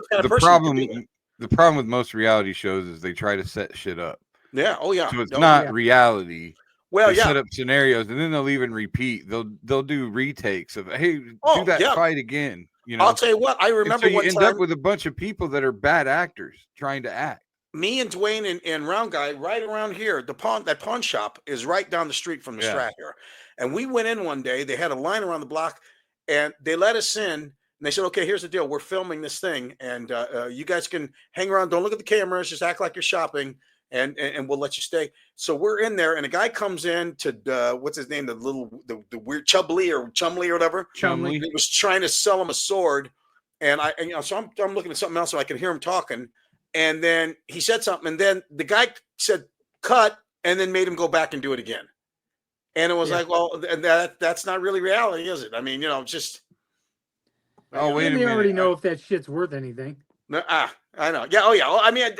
problem with most reality shows is they try to set shit up. Yeah. Oh yeah. So it's not reality. Well, they set up scenarios and then they'll even repeat. They'll do retakes of, hey, do that fight again. I'll tell you what. I remember you end up with a bunch of people that are bad actors trying to act. Me and Dwayne and Round Guy right around here. That pawn shop is right down the street from the Strat here. And we went in one day. They had a line around the block, and they let us in. And they said, "Okay, here's the deal. We're filming this thing, and you guys can hang around. Don't look at the cameras. Just act like you're shopping, and we'll let you stay." So we're in there, and a guy comes in to what's his name? The weird Chumley or whatever. Chumley. He was trying to sell him a sword, and so I'm looking at something else so I can hear him talking. And then he said something, and then the guy said cut, and then made him go back and do it again. And it was like, well, that's not really reality, is it? I mean, just. Oh, wait a minute. They already know if that shit's worth anything. I know. Yeah. Oh, yeah. Well, I mean,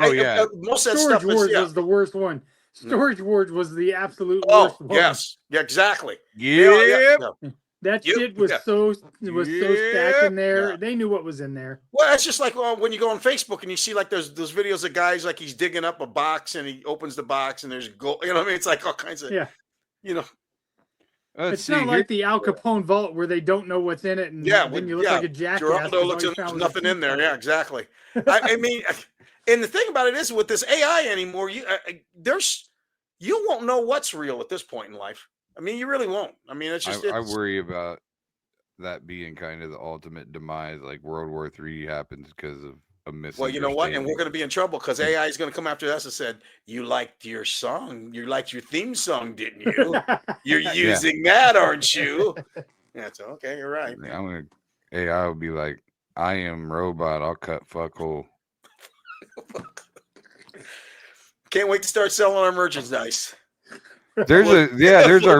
most of that Storage stuff Wars was the worst one. Storage Wars was the absolute worst one. Yes. Yeah, exactly. Yep. That shit was so stacked in there. Yeah. They knew what was in there. Well, it's just like when you go on Facebook and you see like those videos of guys like he's digging up a box and he opens the box and there's gold. You know what I mean? It's like all kinds of It's not like the Al Capone vault where they don't know what's in it and then you look like a jackass. Geraldo looks there's nothing in there. Yeah, exactly. I mean, and the thing about it is with this AI anymore, you won't know what's real at this point in life. I mean, you really won't. I mean, it's just. I worry about that being kind of the ultimate demise, like World War III happens because of a misunderstanding. Well, you know what? And we're going to be in trouble because AI is going to come after us and said, "You liked your song. You liked your theme song, didn't you? You're using that, aren't you?" Yeah, so okay, you're right. AI will be like, "I am robot. I'll cut fuckhole." Can't wait to start selling our merchandise. There's a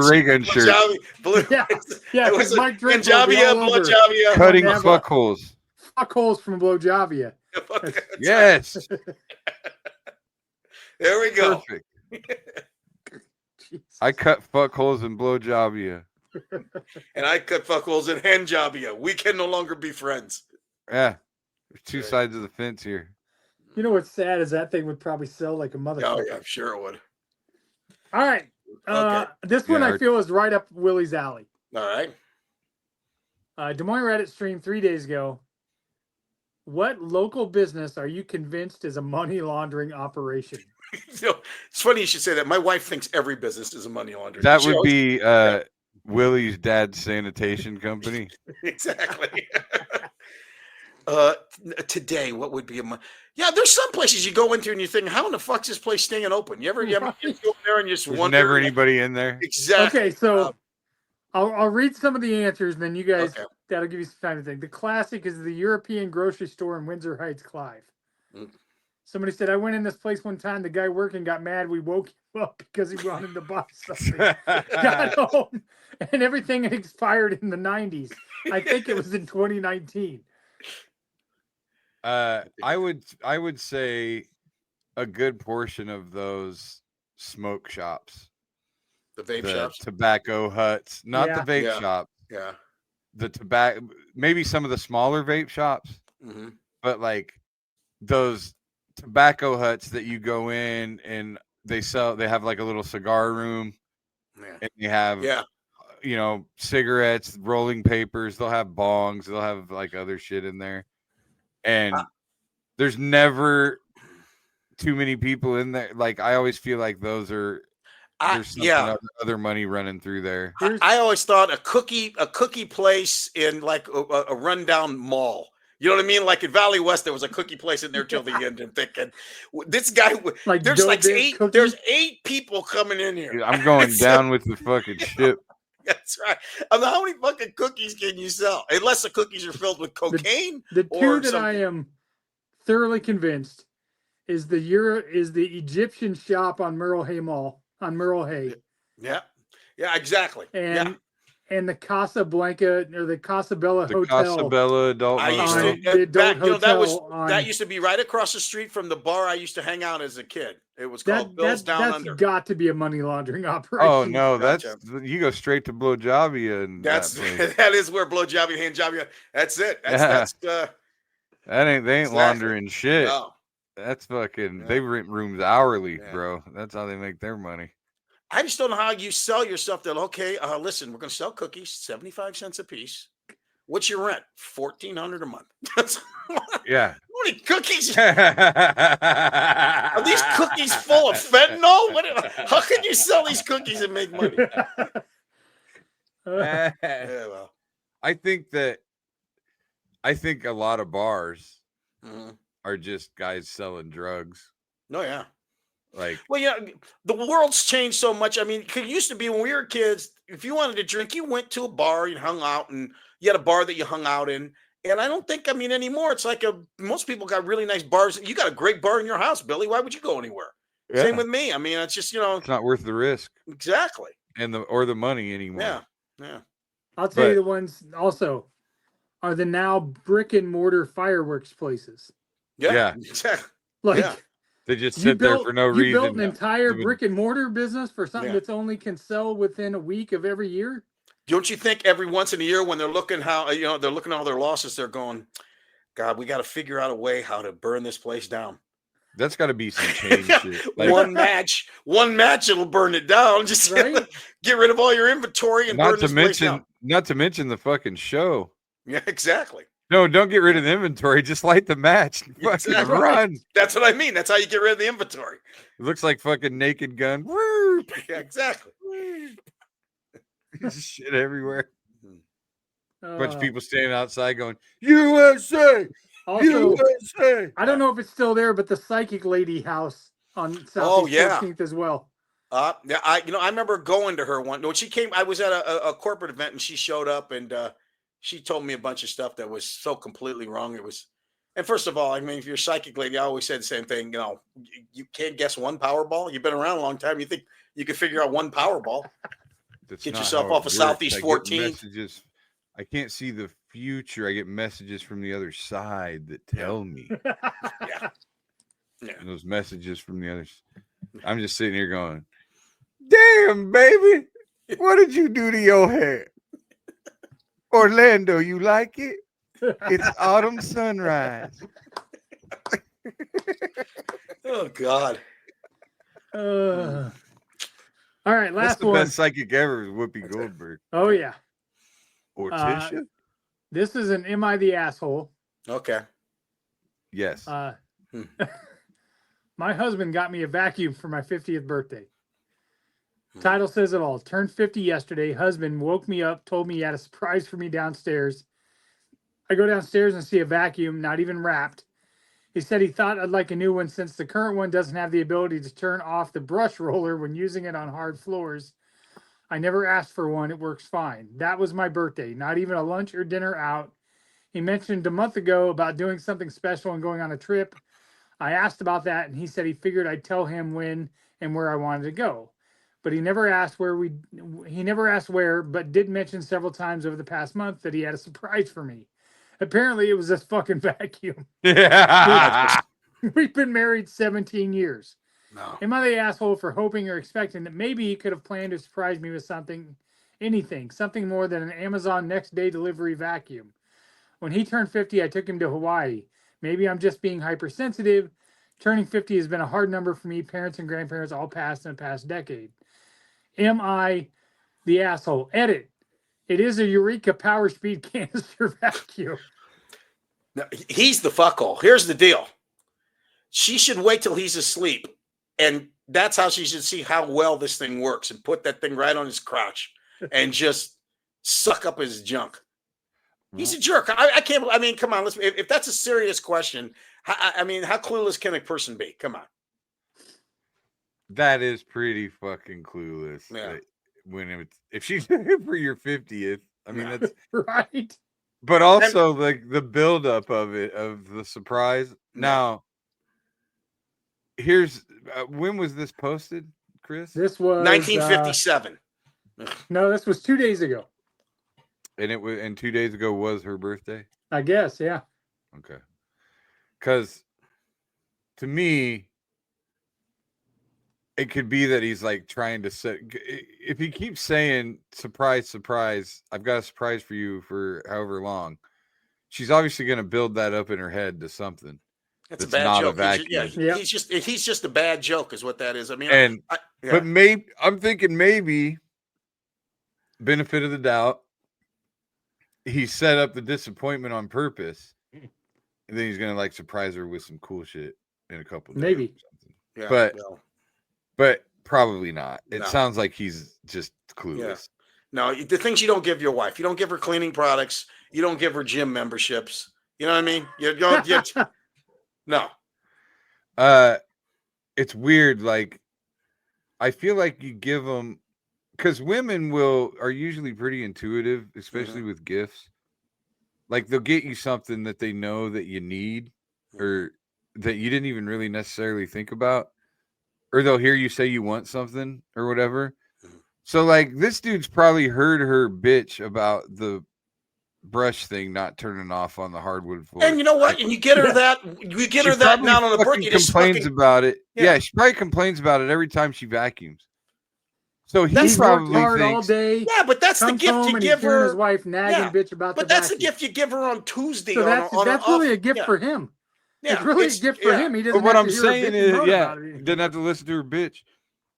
Reagan shirt. Mike Drake cutting fuckholes. Fuckholes from Blowjavia. Yes. There we go. Perfect. I cut fuckholes in Blowjavia. And I cut fuckholes in Handjavia. We can no longer be friends. Yeah. There's two sides of the fence here. You know what's sad is that thing would probably sell like a motherfucker. Oh, yeah, I'm sure it would. All right. This one I feel is right up Willie's alley. All right. Des Moines Reddit stream 3 days ago. What local business are you convinced is a money laundering operation? It's funny you should say that. My wife thinks every business is a money laundering. That would be Willie's dad's sanitation company. Exactly. Today, what would be there's some places you go into and you think, how in the fuck's this place staying open? You ever go there and you just wonder? Never anybody in there. Exactly. Okay, so I'll read some of the answers, and then you guys, that'll give you some time to think. The classic is the European grocery store in Windsor Heights, Clive. Somebody said, I went in this place one time. The guy working got mad. We woke him up because he wanted to buy something. Got home, and everything had expired in the 90s. I think it was in 2019. I would say a good portion of those smoke shops, the vape shops, tobacco huts, not the vape shop. Yeah, the tobacco, maybe some of the smaller vape shops, but like those tobacco huts that you go in and they have like a little cigar room, and they have cigarettes, rolling papers. They'll have bongs. They'll have like other shit in there. And there's never too many people in there. Like I always feel like there's other money running through there. I always thought a cookie place in like a rundown mall. You know what I mean? Like in Valley West, there was a cookie place in there till the end. I'm thinking, this guy, there's 8 people coming in here. Dude, I'm going down with the fucking ship. That's right. I mean, how many fucking cookies can you sell? Unless the cookies are filled with cocaine. The two that I am thoroughly convinced is the Egyptian shop on Merle Hay Mall on Merle Hay. Yeah. Yeah, exactly. And the Casablanca or the Casabella The Hotel. Casabella Adult I used Motel. to the adult that hotel used to be right across the street from the bar I used to hang out as a kid. It was called Bill's Down that's Under. got to be a money laundering operation. Oh no, Gotcha. you go straight to Blowjobia, and That's that that is where blowjobby, hand jobby. That's it. they ain't exactly. laundering shit. No. That's fucking. Yeah. They rent rooms hourly, Yeah. bro. That's how they make their money. I just don't know how you sell yourself. That okay? Listen, we're going to sell cookies, 75 cents a piece. What's your rent? $1,400 a month. Yeah. How many cookies? Are these cookies full of fentanyl? How can you sell these cookies and make money? Yeah, well. I think a lot of bars Mhm. are just guys selling drugs. No, yeah. Like, Well, yeah, the world's changed so much. I mean, it used to be when we were kids, if you wanted to drink, you went to a bar, you hung out, and you had a bar that you hung out in. And I don't think, anymore, it's like most people got really nice bars. You got a great bar in your house, Billy. Why would you go anywhere? yeah, Same with me. I mean, it's just, it's not worth the risk exactly. and the money anymore. Yeah. Yeah. I'll tell you But- the ones also are the now brick and mortar fireworks places. Yeah. Yeah. Exactly. Like Yeah. They just sit there for no you reason. built an entire Even- brick and mortar business for something Yeah. that's only can sell within a week of every year. Don't you think every once in a year when they're looking they're looking at all their losses, they're going, God, we got to figure out a way how to burn this place down. That's got to be some change shit. Like, one match, it'll burn it down. Just Right? get rid of all your inventory and burn not this place down. to mention the fucking show. Yeah, exactly. No, don't get rid of the inventory. Just light the match. And fucking Exactly. run. That's what I mean. That's how you get rid of the inventory. It looks like fucking Naked Gun. Woo! Yeah, exactly. Just shit everywhere. A bunch of Uh, people standing outside going, USA! Also, USA! I don't know if it's still there, but the Psychic Lady House on Southeast Oh, yeah. 14th as well. Yeah, I remember going to her one. When she came, I was at a corporate event and she showed up and she told me a bunch of stuff that was so completely wrong. And first of all, I mean, if you're a psychic lady, I always said the same thing. You can't guess one Powerball. You've been around a long time. You think you can figure out one Powerball? That's Get not yourself how it off of works. Southeast I get 14th. messages. I can't see the future. I get messages from the other side that tell me. Yeah. And those messages from the others. I'm just sitting here going, damn, baby. What did you do to your hair? Orlando, you like it? It's autumn sunrise. Oh God. All right, That's last the one. best psychic ever is Whoopi Goldberg. Oh yeah, Or Tisha? this is an "Am I the Asshole?" Okay. Yes. My husband got me a vacuum for my 50th birthday. Title says it all. Turned 50 yesterday. Husband woke me up, told me he had a surprise for me downstairs. I go downstairs and see a vacuum, not even wrapped. He said he thought I'd like a new one since the current one doesn't have the ability to turn off the brush roller when using it on hard floors. I never asked for one. It works fine. That was my birthday. Not even a lunch or dinner out. He mentioned a month ago about doing something special and going on a trip. I asked about that, and he said he figured I'd tell him when and where I wanted to go. But he never asked where, but did mention several times over the past month that he had a surprise for me. Apparently, it was this fucking vacuum. Yeah. We've been married 17 years. No. Am I the asshole for hoping or expecting that maybe he could have planned to surprise me with something more than an Amazon next day delivery vacuum? When he turned 50, I took him to Hawaii. Maybe I'm just being hypersensitive. Turning 50 has been a hard number for me. Parents and grandparents all passed in the past decade. Am I the asshole? Edit. It is a Eureka Power Speed canister vacuum. No, he's the fuckhole. Here's the deal. She should wait till he's asleep. And that's how she should see how well this thing works and put that thing right on his crotch and just suck up his junk. He's a jerk. I can't. I mean, come on. If that's a serious question, how clueless can a person be? Come on. That is pretty fucking clueless. Yeah. If she's there for your 50th, I mean, Yeah. that's Right. but also like the buildup of the surprise. Yeah. Now, here's when was this posted, Chris? This was 1957. No, this was 2 days ago. And it was, and 2 days ago was her birthday. I guess, yeah. Okay. Because to me, it could be that he's like trying to set. If he keeps saying "surprise, surprise," I've got a surprise for you for however long. She's obviously going to build that up in her head to something. That's a That's bad not a joke. vacuum. He's just a bad joke, is what that is. I mean, And yeah. but maybe I'm thinking maybe benefit of the doubt. He set up the disappointment on purpose, and then he's gonna like surprise her with some cool shit in a couple days. Maybe. Or something. Yeah, But probably not. It No. sounds like he's just clueless. No, the things you don't give your wife. You don't give her cleaning products. You don't give her gym memberships. You know what I mean? You don't. No. It's weird. Like, I feel like you give them, because women are usually pretty intuitive, especially with gifts. Like, they'll get you something that they know that you need, or that you didn't even really necessarily think about, or they'll hear you say you want something or whatever. So, like, this dude's probably heard her bitch about the brush thing not turning off on the hardwood floor. And you know what? And you get her that. You get her that not on the birthday. Complains about it. Yeah. Yeah, she probably complains about it every time she vacuums. So he He's worked probably hard all thinks, day. Yeah, but that's the comes gift home you and give he's hearing her. his wife nagging bitch about But the that's the vacuum. gift you give her on Tuesday. So that's really a gift for him. Yeah, it's really a gift for him. He doesn't. But what have I'm to hear her saying bitch and is, moan about it. he doesn't have to listen to her bitch.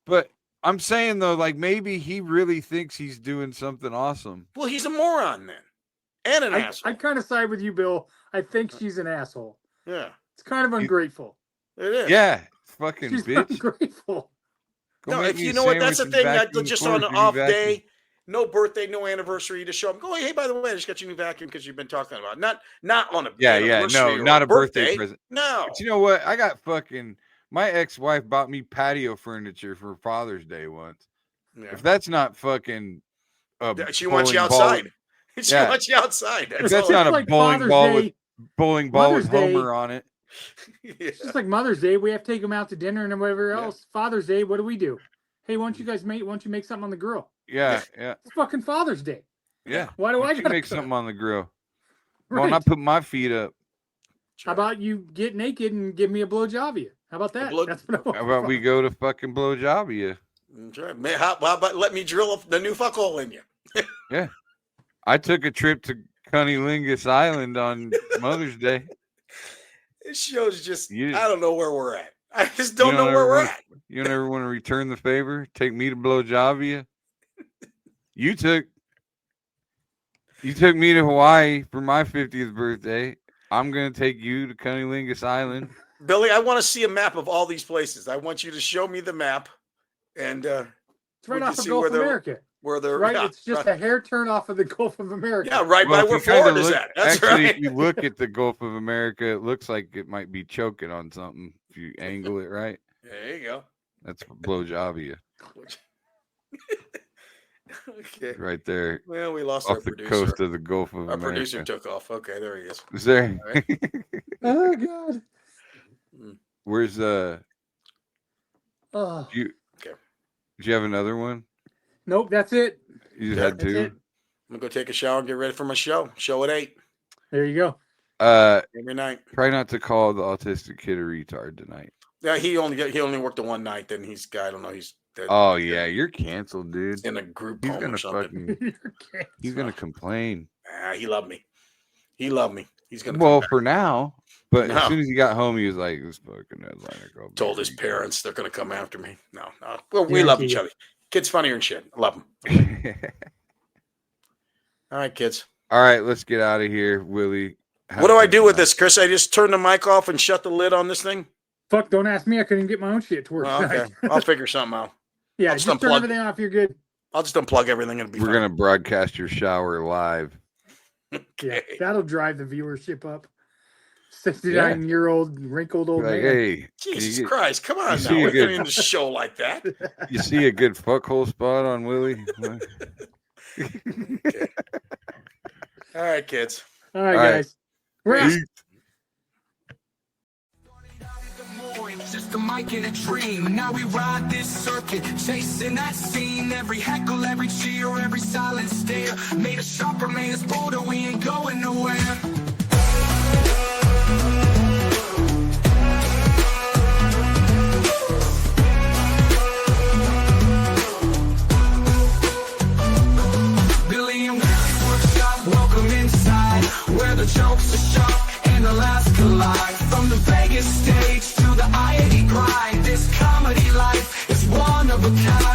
But I'm saying though, like maybe he really thinks he's doing something awesome. Well, he's a moron then, and an asshole. I kind of side with you, Bill. I think she's an asshole. Yeah, it's kind of ungrateful. It is. Yeah, fucking She's bitch. ungrateful. No, if you know what, that's the thing. Just on an off day, no birthday, no anniversary, you just show up. Go, hey, by the way, I just got your new vacuum because you've been talking about it. Not on a anniversary not a birthday present. No, but you know what? I got my ex-wife bought me patio furniture for Father's Day once. Yeah. If that's not fucking, she wants you outside. She wants you outside. That's not a bowling ball with Homer on it. It's just like Mother's Day. We have to take them out to dinner and whatever else. Father's Day, what do? Hey, why don't you make something on the grill? Yeah. It's fucking Father's Day. Yeah. Why do I gotta make something on the grill? Right. Why not put my feet up? How about you get naked and give me a blowjob you? How about that? That's what I want. How about we go to fucking blowjob you? That's right. How about let me drill the new fuck hole in you? Yeah. I took a trip to Cunnilingus Island on Mother's Day. This show's just, I don't know where we're at. I just don't know where we're at. You don't ever want to return the favor? Take me to blowjob you? You took me to Hawaii for my 50th birthday. I'm going to take you to Cunnilingus Island. Billy, I want to see a map of all these places. I want you to show me the map. And it's right off the Gulf of America. Where they're right. It's just a hair turn off of the Gulf of America. Yeah, right by where Florida's at. That's actually, right. if you look at the Gulf of America, it looks like it might be choking on something if you angle it right. There you go. That's blowjob you. Okay. Right there. Well, we lost off our the producer. coast of the Gulf of Our America. producer took off. Okay, there he is. Is there? Right. Oh God. Where's Oh. Did you have another one? Nope, that's it. You just had two. I'm gonna go take a shower and get ready for my show. Show at 8. There you go. Every night. Try not to call the autistic kid a retard tonight. Yeah, he only worked the one night. Then he's I don't know. He's dead. Oh yeah, you're canceled, dude. In a group He's home gonna or something. he's gonna complain. He loved me. He's gonna. Well, for now, but No. as soon as he got home, he was like, "This fucking headliner girl." Told his parents they're gonna come after me. No. Well, we love each other. Kid's funnier and shit. I love him. All right, kids. All right, let's get out of here, Willie. What do I do with this, Chris? I just turn the mic off and shut the lid on this thing? Fuck, don't ask me. I couldn't get my own shit to work. Oh, okay. I'll figure something out. Yeah, I'll just turn everything off. You're good. I'll just unplug everything. It'll be We're fine. gonna broadcast your shower live. Yeah, that'll drive the viewership up. 69-year-old wrinkled old Like, man. hey, Jesus Christ, come on you now. see a We're good- getting into the show like that. you see a good fuckhole spot on Willie? Okay. All right, kids. All right, guys. We're out. Peace. Just just a mic and a dream. Now we ride this circuit, chasing that scene. Every heckle, every cheer, every silent stare made us sharper, made us bolder, we ain't going nowhere. Billy and Willie's workshop, welcome inside, where the jokes are sharp and the laughs collide. From the Vegas stage to the IAD grind, this comedy life is one of a kind.